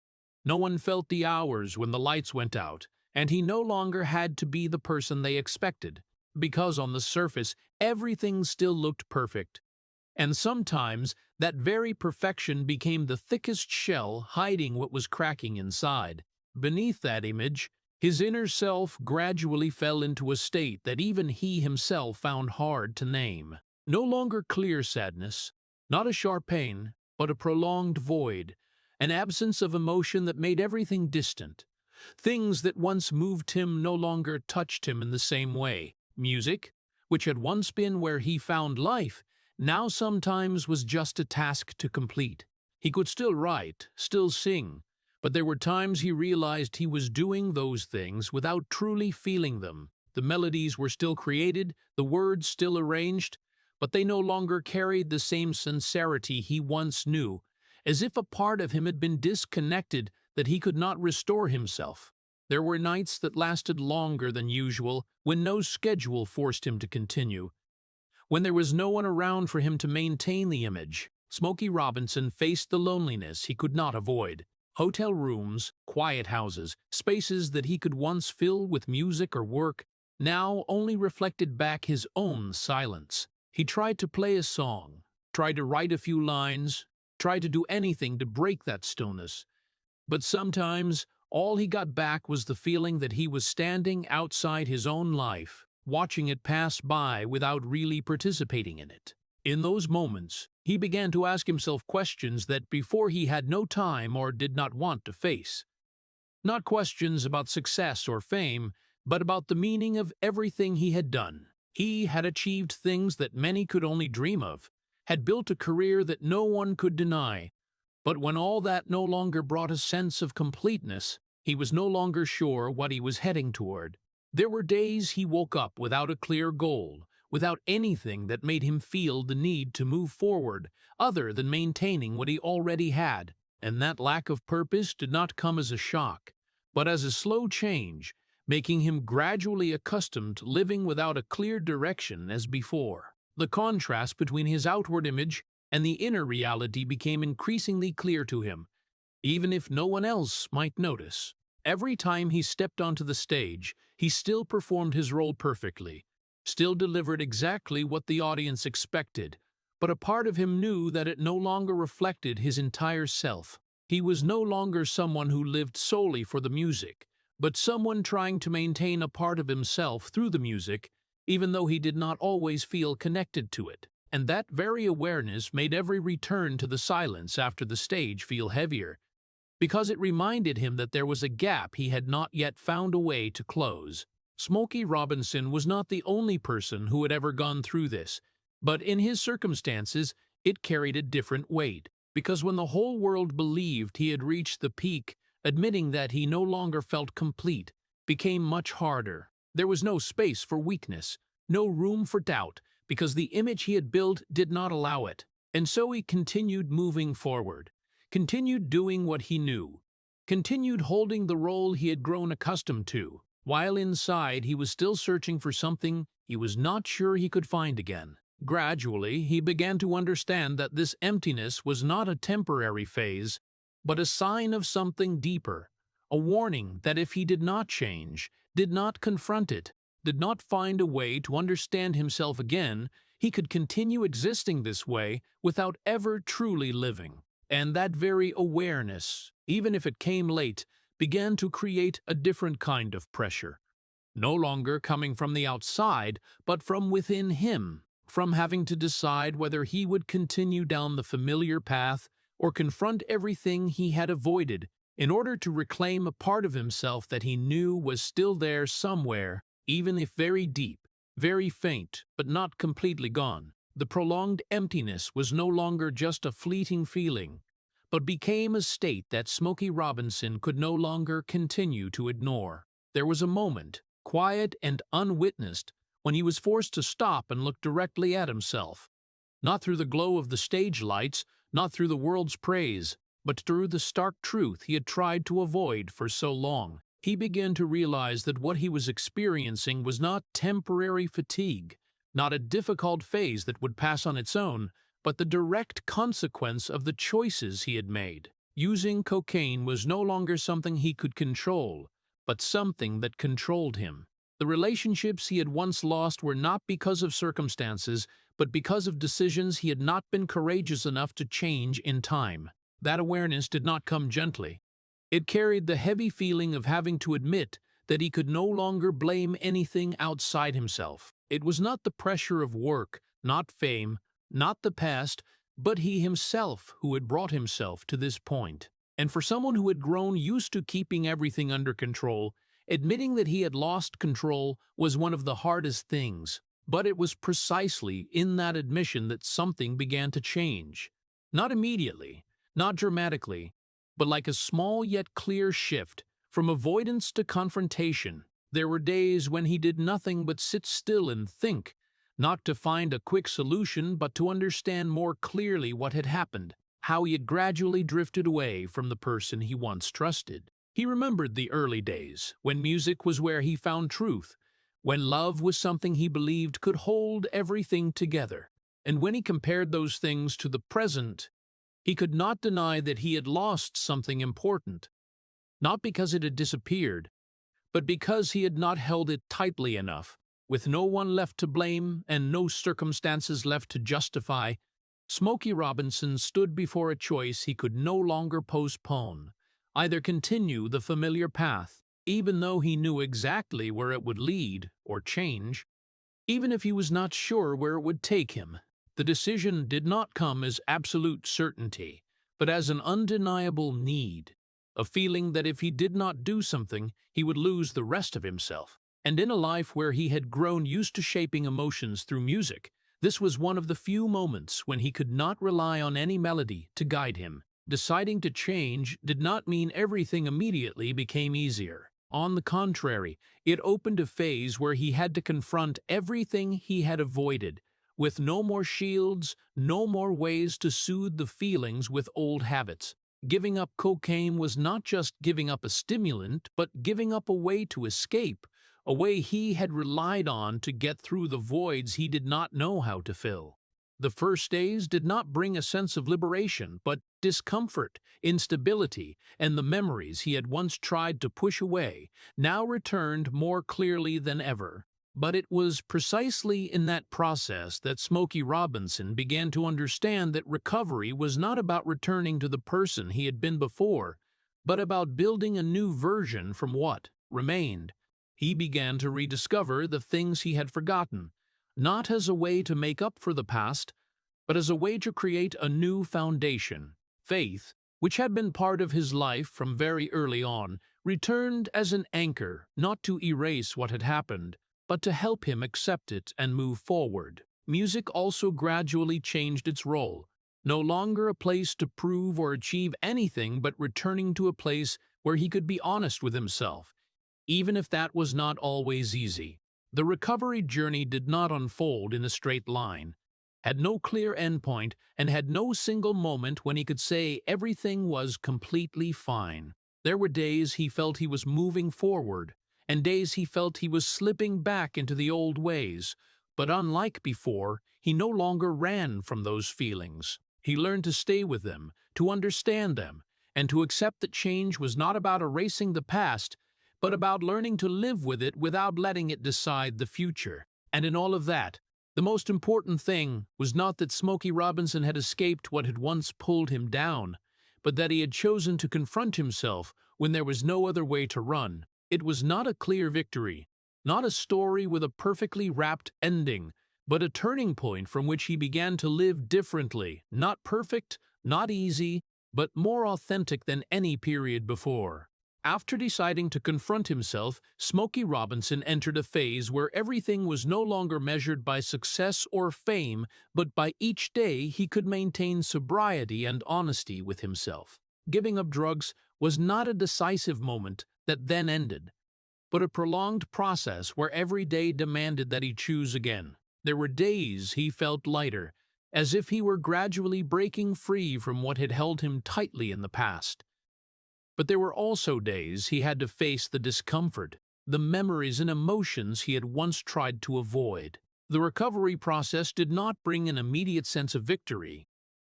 Speaker 1: No one felt the hours when the lights went out, and he no longer had to be the person they expected, because on the surface everything still looked perfect. And sometimes that very perfection became the thickest shell hiding what was cracking inside. Beneath that image, his inner self gradually fell into a state that even he himself found hard to name. No longer clear sadness, not a sharp pain, but a prolonged void, an absence of emotion that made everything distant. Things that once moved him no longer touched him in the same way. Music, which had once been where he found life, now sometimes was just a task to complete. He could still write, still sing, but there were times he realized he was doing those things without truly feeling them. The melodies were still created, the words still arranged, but they no longer carried the same sincerity he once knew, as if a part of him had been disconnected that he could not restore himself. There were nights that lasted longer than usual, when no schedule forced him to continue, when there was no one around for him to maintain the image. Smokey Robinson faced the loneliness he could not avoid. Hotel rooms, quiet houses, spaces that he could once fill with music or work, now only reflected back his own silence. He tried to play a song, tried to write a few lines, tried to do anything to break that stillness. But sometimes, all he got back was the feeling that he was standing outside his own life, watching it pass by without really participating in it. In those moments, he began to ask himself questions that before he had no time or did not want to face. Not questions about success or fame, but about the meaning of everything he had done. He had achieved things that many could only dream of, had built a career that no one could deny, but when all that no longer brought a sense of completeness, he was no longer sure what he was heading toward. There were days he woke up without a clear goal, without anything that made him feel the need to move forward, other than maintaining what he already had. And that lack of purpose did not come as a shock, but as a slow change, making him gradually accustomed to living without a clear direction as before. The contrast between his outward image and the inner reality became increasingly clear to him, even if no one else might notice. Every time he stepped onto the stage, he still performed his role perfectly, still delivered exactly what the audience expected, but a part of him knew that it no longer reflected his entire self. He was no longer someone who lived solely for the music, but someone trying to maintain a part of himself through the music, even though he did not always feel connected to it. And that very awareness made every return to the silence after the stage feel heavier, because it reminded him that there was a gap he had not yet found a way to close. Smokey Robinson was not the only person who had ever gone through this, but in his circumstances, it carried a different weight, because when the whole world believed he had reached the peak, admitting that he no longer felt complete became much harder. There was no space for weakness, no room for doubt, because the image he had built did not allow it. And so he continued moving forward, continued doing what he knew, continued holding the role he had grown accustomed to, while inside he was still searching for something he was not sure he could find again. Gradually, he began to understand that this emptiness was not a temporary phase, but a sign of something deeper, a warning that if he did not change, did not confront it, did not find a way to understand himself again, he could continue existing this way without ever truly living. And that very awareness, even if it came late, began to create a different kind of pressure, no longer coming from the outside, but from within him, from having to decide whether he would continue down the familiar path or confront everything he had avoided in order to reclaim a part of himself that he knew was still there somewhere, even if very deep, very faint, but not completely gone. The prolonged emptiness was no longer just a fleeting feeling, but became a state that Smokey Robinson could no longer continue to ignore. There was a moment, quiet and unwitnessed, when he was forced to stop and look directly at himself, not through the glow of the stage lights, not through the world's praise, but through the stark truth he had tried to avoid for so long. He began to realize that what he was experiencing was not temporary fatigue, not a difficult phase that would pass on its own, but the direct consequence of the choices he had made. Using cocaine was no longer something he could control, but something that controlled him. The relationships he had once lost were not because of circumstances, but because of decisions he had not been courageous enough to change in time. That awareness did not come gently. It carried the heavy feeling of having to admit that he could no longer blame anything outside himself. It was not the pressure of work, not fame, not the past, but he himself who had brought himself to this point. And for someone who had grown used to keeping everything under control, admitting that he had lost control was one of the hardest things. But it was precisely in that admission that something began to change. Not immediately, not dramatically, but like a small yet clear shift, from avoidance to confrontation. There were days when he did nothing but sit still and think, not to find a quick solution, but to understand more clearly what had happened, how he had gradually drifted away from the person he once trusted. He remembered the early days, when music was where he found truth, when love was something he believed could hold everything together. And when he compared those things to the present, he could not deny that he had lost something important, not because it had disappeared, but because he had not held it tightly enough. With no one left to blame and no circumstances left to justify, Smokey Robinson stood before a choice he could no longer postpone: either continue the familiar path, even though he knew exactly where it would lead, or change, even if he was not sure where it would take him. The decision did not come as absolute certainty, but as an undeniable need, a feeling that if he did not do something, he would lose the rest of himself. And in a life where he had grown used to shaping emotions through music, this was one of the few moments when he could not rely on any melody to guide him. Deciding to change did not mean everything immediately became easier. On the contrary, it opened a phase where he had to confront everything he had avoided, with no more shields, no more ways to soothe the feelings with old habits. Giving up cocaine was not just giving up a stimulant, but giving up a way to escape, a way he had relied on to get through the voids he did not know how to fill. The first days did not bring a sense of liberation, but discomfort, instability, and the memories he had once tried to push away now returned more clearly than ever. But it was precisely in that process that Smokey Robinson began to understand that recovery was not about returning to the person he had been before, but about building a new version from what remained. He began to rediscover the things he had forgotten, not as a way to make up for the past, but as a way to create a new foundation. Faith, which had been part of his life from very early on, returned as an anchor, not to erase what had happened, but to help him accept it and move forward. Music also gradually changed its role, no longer a place to prove or achieve anything, but returning to a place where he could be honest with himself, even if that was not always easy. The recovery journey did not unfold in a straight line, had no clear endpoint, and had no single moment when he could say everything was completely fine. There were days he felt he was moving forward, and days he felt he was slipping back into the old ways. But unlike before, he no longer ran from those feelings. He learned to stay with them, to understand them, and to accept that change was not about erasing the past, but about learning to live with it without letting it decide the future. And in all of that, the most important thing was not that Smokey Robinson had escaped what had once pulled him down, but that he had chosen to confront himself when there was no other way to run. It was not a clear victory, not a story with a perfectly wrapped ending, but a turning point from which he began to live differently, not perfect, not easy, but more authentic than any period before. After deciding to confront himself, Smokey Robinson entered a phase where everything was no longer measured by success or fame, but by each day he could maintain sobriety and honesty with himself. Giving up drugs was not a decisive moment that then ended, but a prolonged process where every day demanded that he choose again. There were days he felt lighter, as if he were gradually breaking free from what had held him tightly in the past. But there were also days he had to face the discomfort, the memories and emotions he had once tried to avoid. The recovery process did not bring an immediate sense of victory,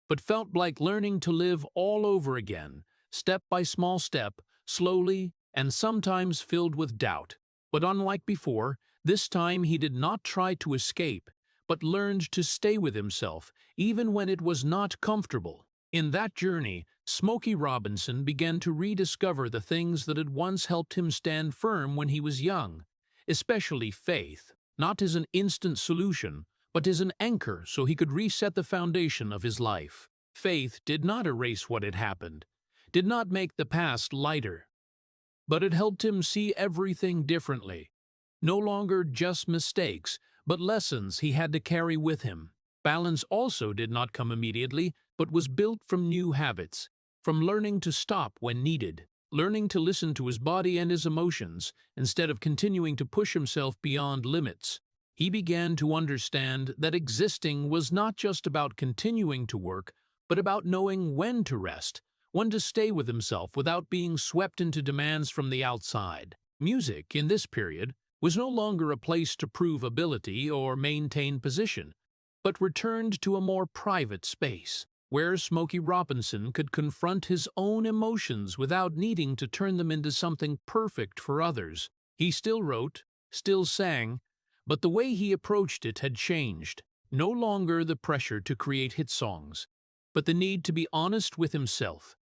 Speaker 1: but felt like learning to live all over again, step by small step, slowly, and sometimes filled with doubt. But unlike before, this time he did not try to escape, but learned to stay with himself, even when it was not comfortable. In that journey, Smokey Robinson began to rediscover the things that had once helped him stand firm when he was young, especially faith, not as an instant solution, but as an anchor so he could reset the foundation of his life. Faith did not erase what had happened, did not make the past lighter, but it helped him see everything differently. No longer just mistakes, but lessons he had to carry with him. Balance also did not come immediately, but was built from new habits, from learning to stop when needed, learning to listen to his body and his emotions, instead of continuing to push himself beyond limits. He began to understand that existing was not just about continuing to work, but about knowing when to rest, when to stay with himself without being swept into demands from the outside. Music, in this period, was no longer a place to prove ability or maintain position, but returned to a more private space, where Smokey Robinson could confront his own emotions without needing to turn them into something perfect for others. He still wrote, still sang, but the way he approached it had changed. No longer the pressure to create hit songs, but the need to be honest with himself,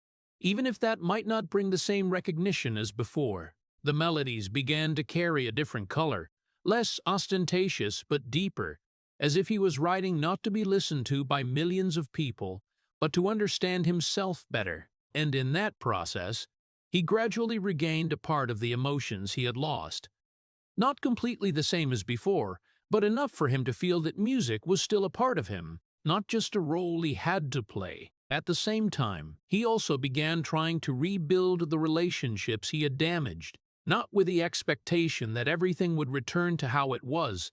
Speaker 1: even if that might not bring the same recognition as before. The melodies began to carry a different color, less ostentatious but deeper, as if he was writing not to be listened to by millions of people, but to understand himself better. And in that process, he gradually regained a part of the emotions he had lost. Not completely the same as before, but enough for him to feel that music was still a part of him, not just a role he had to play. At the same time, he also began trying to rebuild the relationships he had damaged, not with the expectation that everything would return to how it was,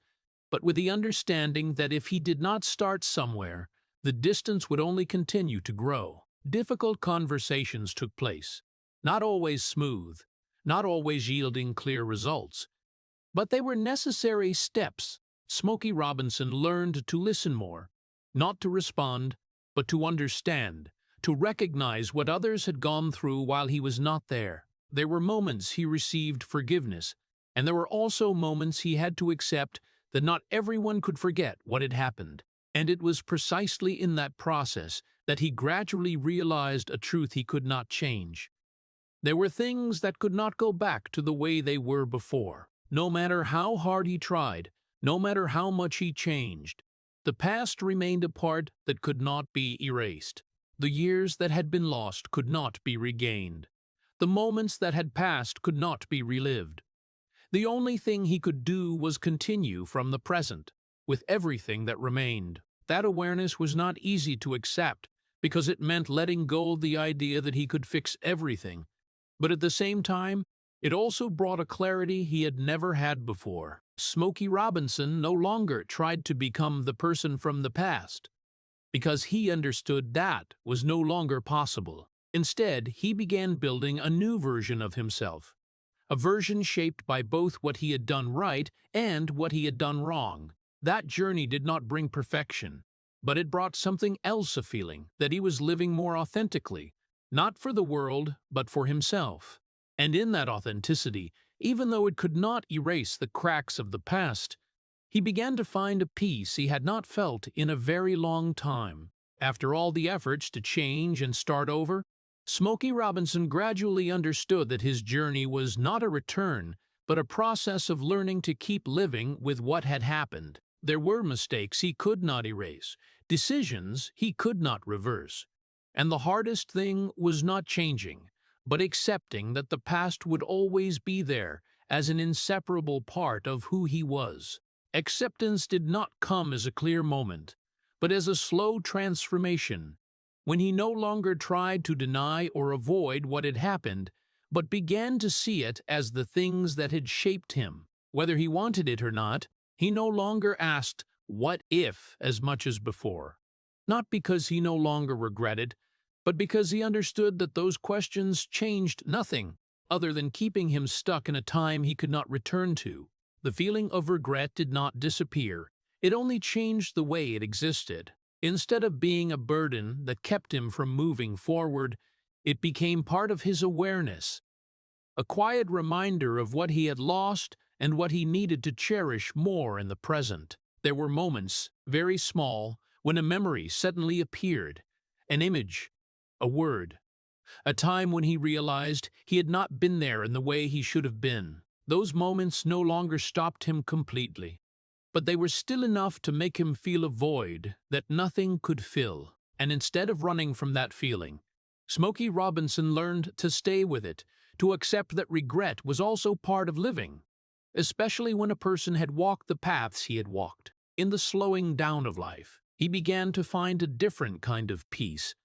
Speaker 1: but with the understanding that if he did not start somewhere, the distance would only continue to grow. Difficult conversations took place, not always smooth, not always yielding clear results, but they were necessary steps. Smokey Robinson learned to listen more, not to respond, but to understand, to recognize what others had gone through while he was not there. There were moments he received forgiveness, and there were also moments he had to accept that not everyone could forget what had happened. And it was precisely in that process that he gradually realized a truth he could not change. There were things that could not go back to the way they were before. No matter how hard he tried, no matter how much he changed, the past remained a part that could not be erased. The years that had been lost could not be regained. The moments that had passed could not be relived. The only thing he could do was continue from the present, with everything that remained. That awareness was not easy to accept, because it meant letting go of the idea that he could fix everything. But at the same time, it also brought a clarity he had never had before. Smokey Robinson no longer tried to become the person from the past, because he understood that was no longer possible. Instead, he began building a new version of himself, a version shaped by both what he had done right and what he had done wrong. That journey did not bring perfection, but it brought something else, a feeling that he was living more authentically, not for the world, but for himself. And in that authenticity, even though it could not erase the cracks of the past, he began to find a peace he had not felt in a very long time. After all the efforts to change and start over, Smokey Robinson gradually understood that his journey was not a return, but a process of learning to keep living with what had happened. There were mistakes he could not erase, decisions he could not reverse. And the hardest thing was not changing, but accepting that the past would always be there as an inseparable part of who he was. Acceptance did not come as a clear moment, but as a slow transformation, when he no longer tried to deny or avoid what had happened, but began to see it as the things that had shaped him. Whether he wanted it or not, he no longer asked, "What if?" as much as before. Not because he no longer regretted, but because he understood that those questions changed nothing other than keeping him stuck in a time he could not return to. The feeling of regret did not disappear, it only changed the way it existed. Instead of being a burden that kept him from moving forward, it became part of his awareness, a quiet reminder of what he had lost and what he needed to cherish more in the present. There were moments, very small, when a memory suddenly appeared, an image, a word, a time when he realized he had not been there in the way he should have been. Those moments no longer stopped him completely, but they were still enough to make him feel a void that nothing could fill. And instead of running from that feeling, Smokey Robinson learned to stay with it, to accept that regret was also part of living, especially when a person had walked the paths he had walked. In the slowing down of life, he began to find a different kind of peace,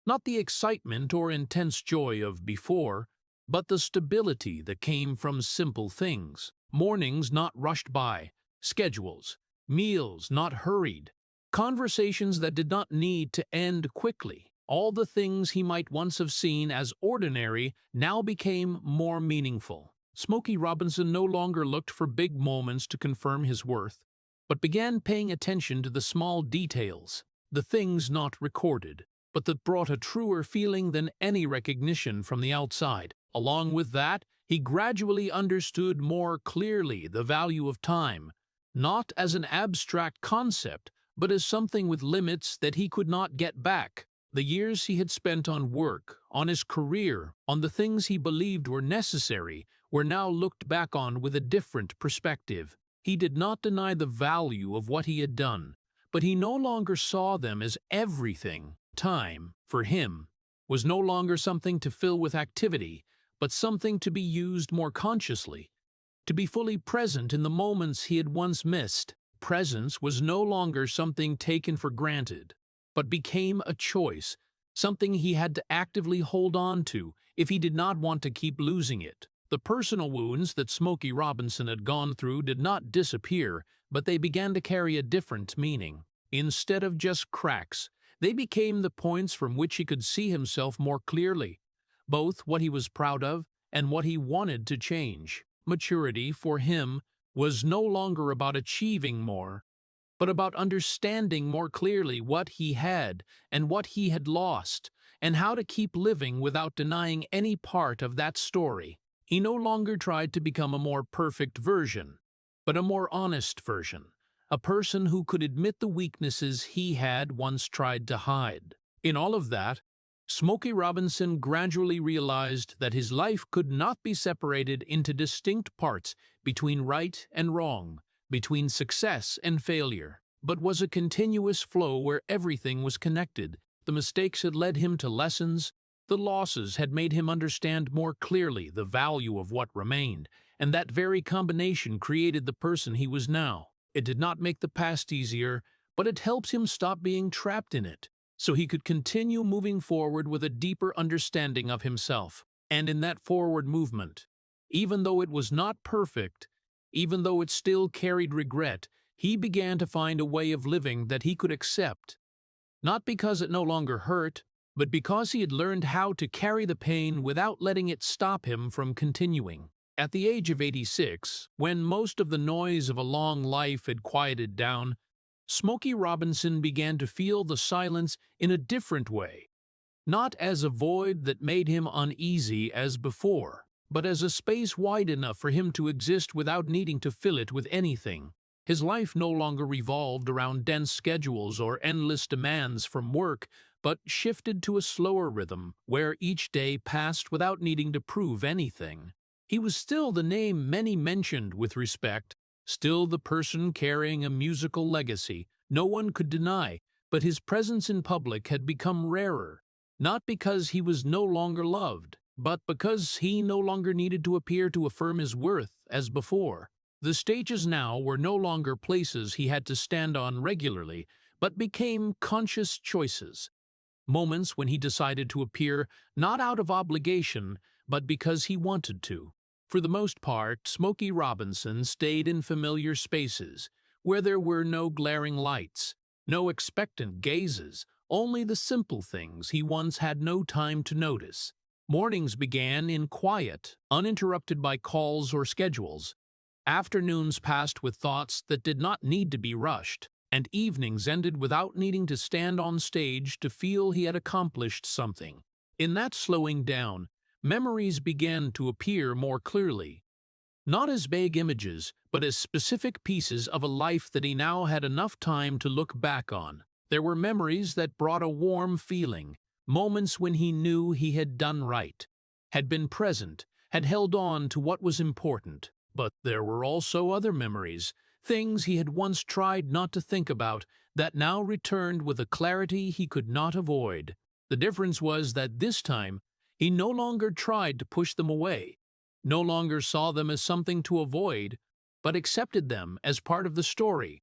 Speaker 1: not the excitement or intense joy of before, but the stability that came from simple things. Mornings not rushed by, schedules, meals not hurried, conversations that did not need to end quickly. All the things he might once have seen as ordinary now became more meaningful. Smokey Robinson no longer looked for big moments to confirm his worth, but began paying attention to the small details, the things not recorded, but that brought a truer feeling than any recognition from the outside. Along with that, he gradually understood more clearly the value of time, not as an abstract concept, but as something with limits that he could not get back. The years he had spent on work, on his career, on the things he believed were necessary, were now looked back on with a different perspective. He did not deny the value of what he had done, but he no longer saw them as everything. Time, for him, was no longer something to fill with activity, but something to be used more consciously, to be fully present in the moments he had once missed. Presence was no longer something taken for granted, but became a choice, something he had to actively hold on to if he did not want to keep losing it. The personal wounds that Smokey Robinson had gone through did not disappear, but they began to carry a different meaning. Instead of just cracks, They became the points from which he could see himself more clearly, both what he was proud of and what he wanted to change. Maturity, for him, was no longer about achieving more, but about understanding more clearly what he had and what he had lost, and how to keep living without denying any part of that story. He no longer tried to become a more perfect version, but a more honest version, a person who could admit the weaknesses he had once tried to hide. In all of that, Smokey Robinson gradually realized that his life could not be separated into distinct parts between right and wrong, between success and failure, but was a continuous flow where everything was connected. The mistakes had led him to lessons, the losses had made him understand more clearly the value of what remained, and that very combination created the person he was now. It did not make the past easier, but it helped him stop being trapped in it, so he could continue moving forward with a deeper understanding of himself. And in that forward movement, even though it was not perfect, even though it still carried regret, he began to find a way of living that he could accept, not because it no longer hurt, but because he had learned how to carry the pain without letting it stop him from continuing. At the age of 86, when most of the noise of a long life had quieted down, Smokey Robinson began to feel the silence in a different way, not as a void that made him uneasy as before, but as a space wide enough for him to exist without needing to fill it with anything. His life no longer revolved around dense schedules or endless demands from work, but shifted to a slower rhythm where each day passed without needing to prove anything. He was still the name many mentioned with respect, still the person carrying a musical legacy no one could deny, but his presence in public had become rarer, not because he was no longer loved, but because he no longer needed to appear to affirm his worth as before. The stages now were no longer places he had to stand on regularly, but became conscious choices, moments when he decided to appear not out of obligation, but because he wanted to. For the most part, Smokey Robinson stayed in familiar spaces, where there were no glaring lights, no expectant gazes, only the simple things he once had no time to notice. Mornings began in quiet, uninterrupted by calls or schedules. Afternoons passed with thoughts that did not need to be rushed, and evenings ended without needing to stand on stage to feel he had accomplished something. In that slowing down, memories began to appear more clearly, not as vague images, but as specific pieces of a life that he now had enough time to look back on. There were memories that brought a warm feeling, moments when he knew he had done right, had been present, had held on to what was important. But there were also other memories, things he had once tried not to think about, that now returned with a clarity he could not avoid. The difference was that this time, he no longer tried to push them away, no longer saw them as something to avoid, but accepted them as part of the story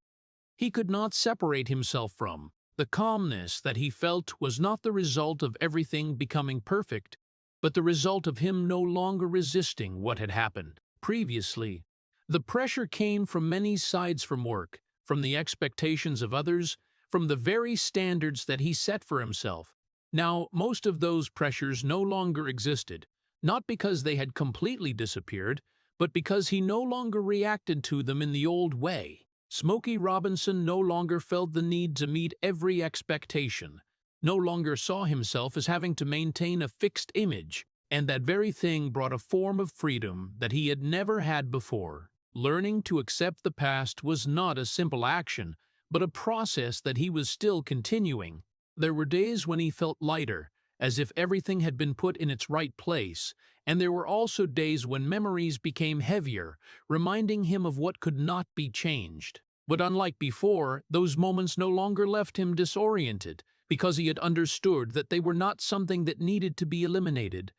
Speaker 1: he could not separate himself from. The calmness that he felt was not the result of everything becoming perfect, but the result of him no longer resisting what had happened previously. The pressure came from many sides, from work, from the expectations of others, from the very standards that he set for himself. Now, most of those pressures no longer existed, not because they had completely disappeared, but because he no longer reacted to them in the old way. Smokey Robinson no longer felt the need to meet every expectation, no longer saw himself as having to maintain a fixed image, and that very thing brought a form of freedom that he had never had before. Learning to accept the past was not a simple action, but a process that he was still continuing. There were days when he felt lighter, as if everything had been put in its right place, and there were also days when memories became heavier, reminding him of what could not be changed. But unlike before, those moments no longer left him disoriented, because he had understood that they were not something that needed to be eliminated,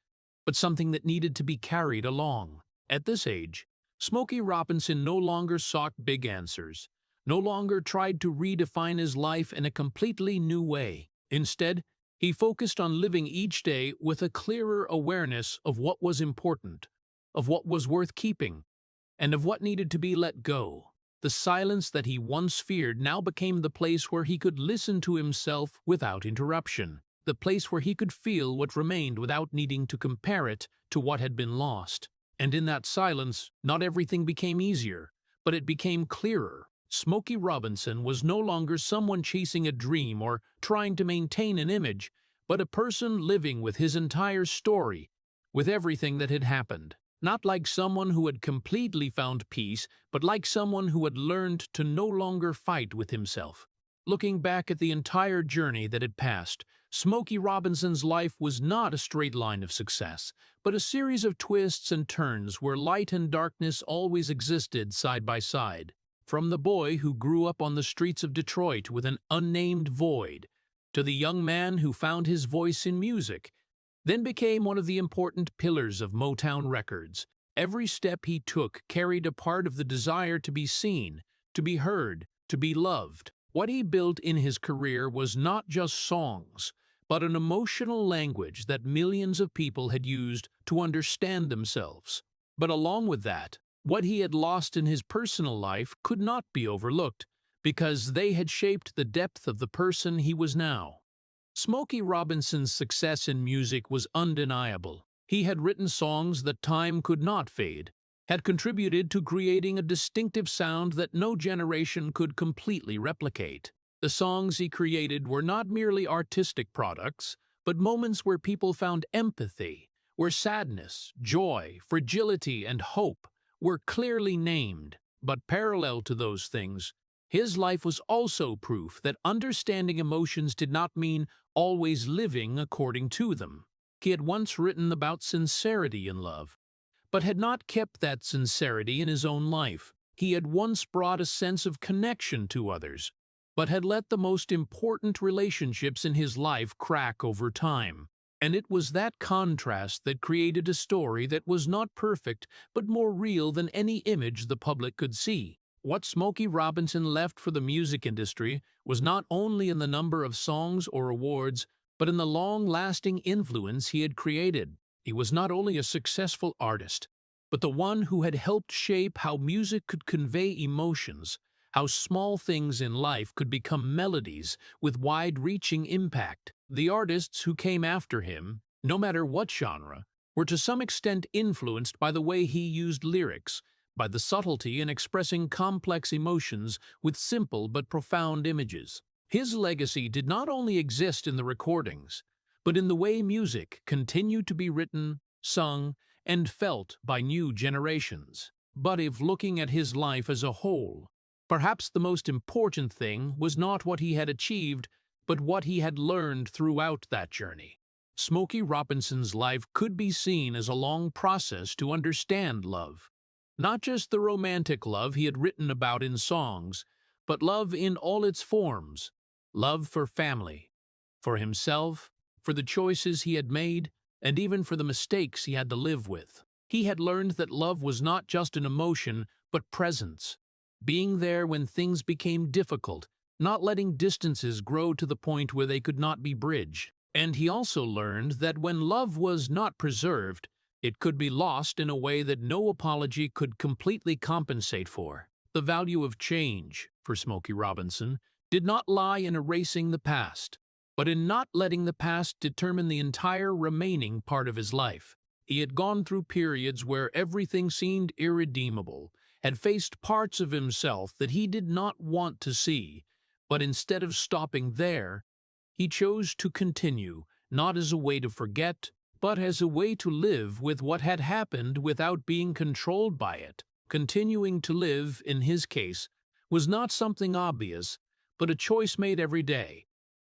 Speaker 1: but something that needed to be carried along. At this age, Smokey Robinson no longer sought big answers, no longer tried to redefine his life in a completely new way. Instead, he focused on living each day with a clearer awareness of what was important, of what was worth keeping, and of what needed to be let go. The silence that he once feared now became the place where he could listen to himself without interruption, the place where he could feel what remained without needing to compare it to what had been lost. And in that silence, not everything became easier, but it became clearer. Smokey Robinson was no longer someone chasing a dream or trying to maintain an image, but a person living with his entire story, with everything that had happened. Not like someone who had completely found peace, but like someone who had learned to no longer fight with himself. Looking back at the entire journey that had passed, Smokey Robinson's life was not a straight line of success, but a series of twists and turns where light and darkness always existed side by side. From the boy who grew up on the streets of Detroit with an unnamed void, to the young man who found his voice in music, then became one of the important pillars of Motown Records. Every step he took carried a part of the desire to be seen, to be heard, to be loved. What he built in his career was not just songs, but an emotional language that millions of people had used to understand themselves. But along with that, what he had lost in his personal life could not be overlooked, because they had shaped the depth of the person he was now. Smokey Robinson's success in music was undeniable. He had written songs that time could not fade, had contributed to creating a distinctive sound that no generation could completely replicate. The songs he created were not merely artistic products, but moments where people found empathy, where sadness, joy, fragility, and hope were clearly named. But parallel to those things, his life was also proof that understanding emotions did not mean always living according to them. He had once written about sincerity in love, but had not kept that sincerity in his own life. He had once brought a sense of connection to others, but had let the most important relationships in his life crack over time. And it was that contrast that created a story that was not perfect, but more real than any image the public could see. What Smokey Robinson left for the music industry was not only in the number of songs or awards, but in the long-lasting influence he had created. He was not only a successful artist, but the one who had helped shape how music could convey emotions, how small things in life could become melodies with wide-reaching impact. The artists who came after him, no matter what genre, were to some extent influenced by the way he used lyrics, by the subtlety in expressing complex emotions with simple but profound images. His legacy did not only exist in the recordings, but in the way music continued to be written, sung, and felt by new generations. But if looking at his life as a whole, perhaps the most important thing was not what he had achieved, but what he had learned throughout that journey. Smokey Robinson's life could be seen as a long process to understand love. Not just the romantic love he had written about in songs, but love in all its forms. Love for family, for himself, for the choices he had made, and even for the mistakes he had to live with. He had learned that love was not just an emotion, but presence. Being there when things became difficult, not letting distances grow to the point where they could not be bridged. And he also learned that when love was not preserved, it could be lost in a way that no apology could completely compensate for. The value of change, for Smokey Robinson, did not lie in erasing the past, but in not letting the past determine the entire remaining part of his life. He had gone through periods where everything seemed irredeemable, had faced parts of himself that he did not want to see, but instead of stopping there, he chose to continue, not as a way to forget, but as a way to live with what had happened without being controlled by it. Continuing to live, in his case, was not something obvious, but a choice made every day,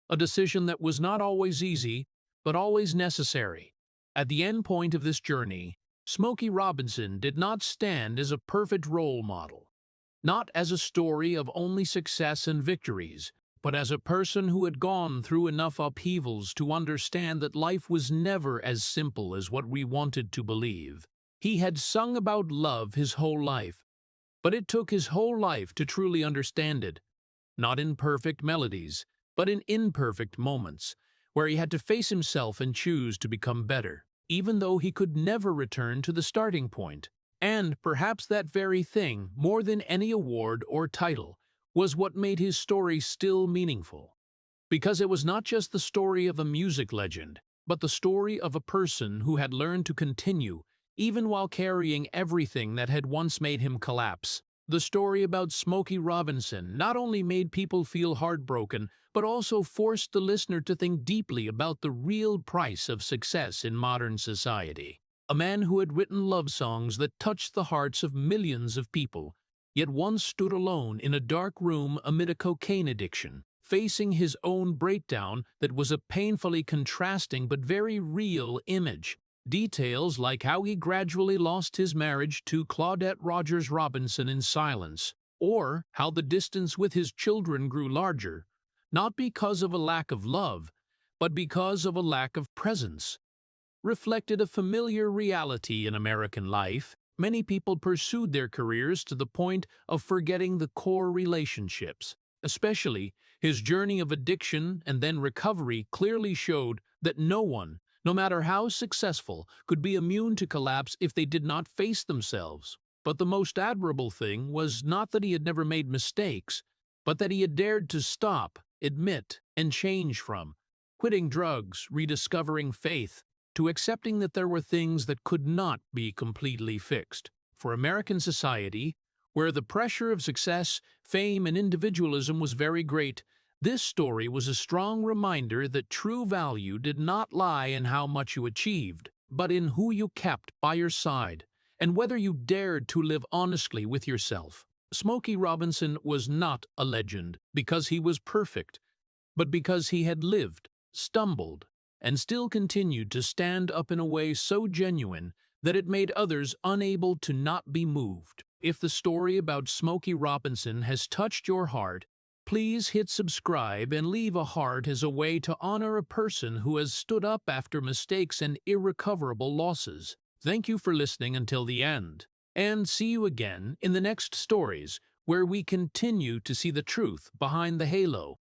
Speaker 1: a decision that was not always easy, but always necessary. At the end point of this journey, Smokey Robinson did not stand as a perfect role model, not as a story of only success and victories, but as a person who had gone through enough upheavals to understand that life was never as simple as what we wanted to believe. He had sung about love his whole life, but it took his whole life to truly understand it, not in perfect melodies, but in imperfect moments, where he had to face himself and choose to become better, even though he could never return to the starting point. And perhaps that very thing, more than any award or title, was what made his story still meaningful. Because it was not just the story of a music legend, but the story of a person who had learned to continue, even while carrying everything that had once made him collapse. The story about Smokey Robinson not only made people feel heartbroken, but also forced the listener to think deeply about the real price of success in modern society. A man who had written love songs that touched the hearts of millions of people, yet once stood alone in a dark room amid a cocaine addiction, facing his own breakdown that was a painfully contrasting but very real image. Details like how he gradually lost his marriage to Claudette Rogers Robinson in silence, or how the distance with his children grew larger, not because of a lack of love, but because of a lack of presence, reflected a familiar reality in American life. Many people pursued their careers to the point of forgetting the core relationships. Especially, his journey of addiction and then recovery clearly showed that no one, no matter how successful, could be immune to collapse if they did not face themselves. But the most admirable thing was not that he had never made mistakes, but that he had dared to stop, admit, and change from quitting drugs, rediscovering faith, to accepting that there were things that could not be completely fixed. For American society, where the pressure of success, fame, and individualism was very great, this story was a strong reminder that true value did not lie in how much you achieved, but in who you kept by your side, and whether you dared to live honestly with yourself. Smokey Robinson was not a legend because he was perfect, but because he had lived, stumbled, and still continued to stand up in a way so genuine that it made others unable to not be moved. If the story about Smokey Robinson has touched your heart, please hit subscribe and leave a heart as a way to honor a person who has stood up after mistakes and irrecoverable losses. Thank you for listening until the end, and see you again in the next stories where we continue to see the truth behind the halo.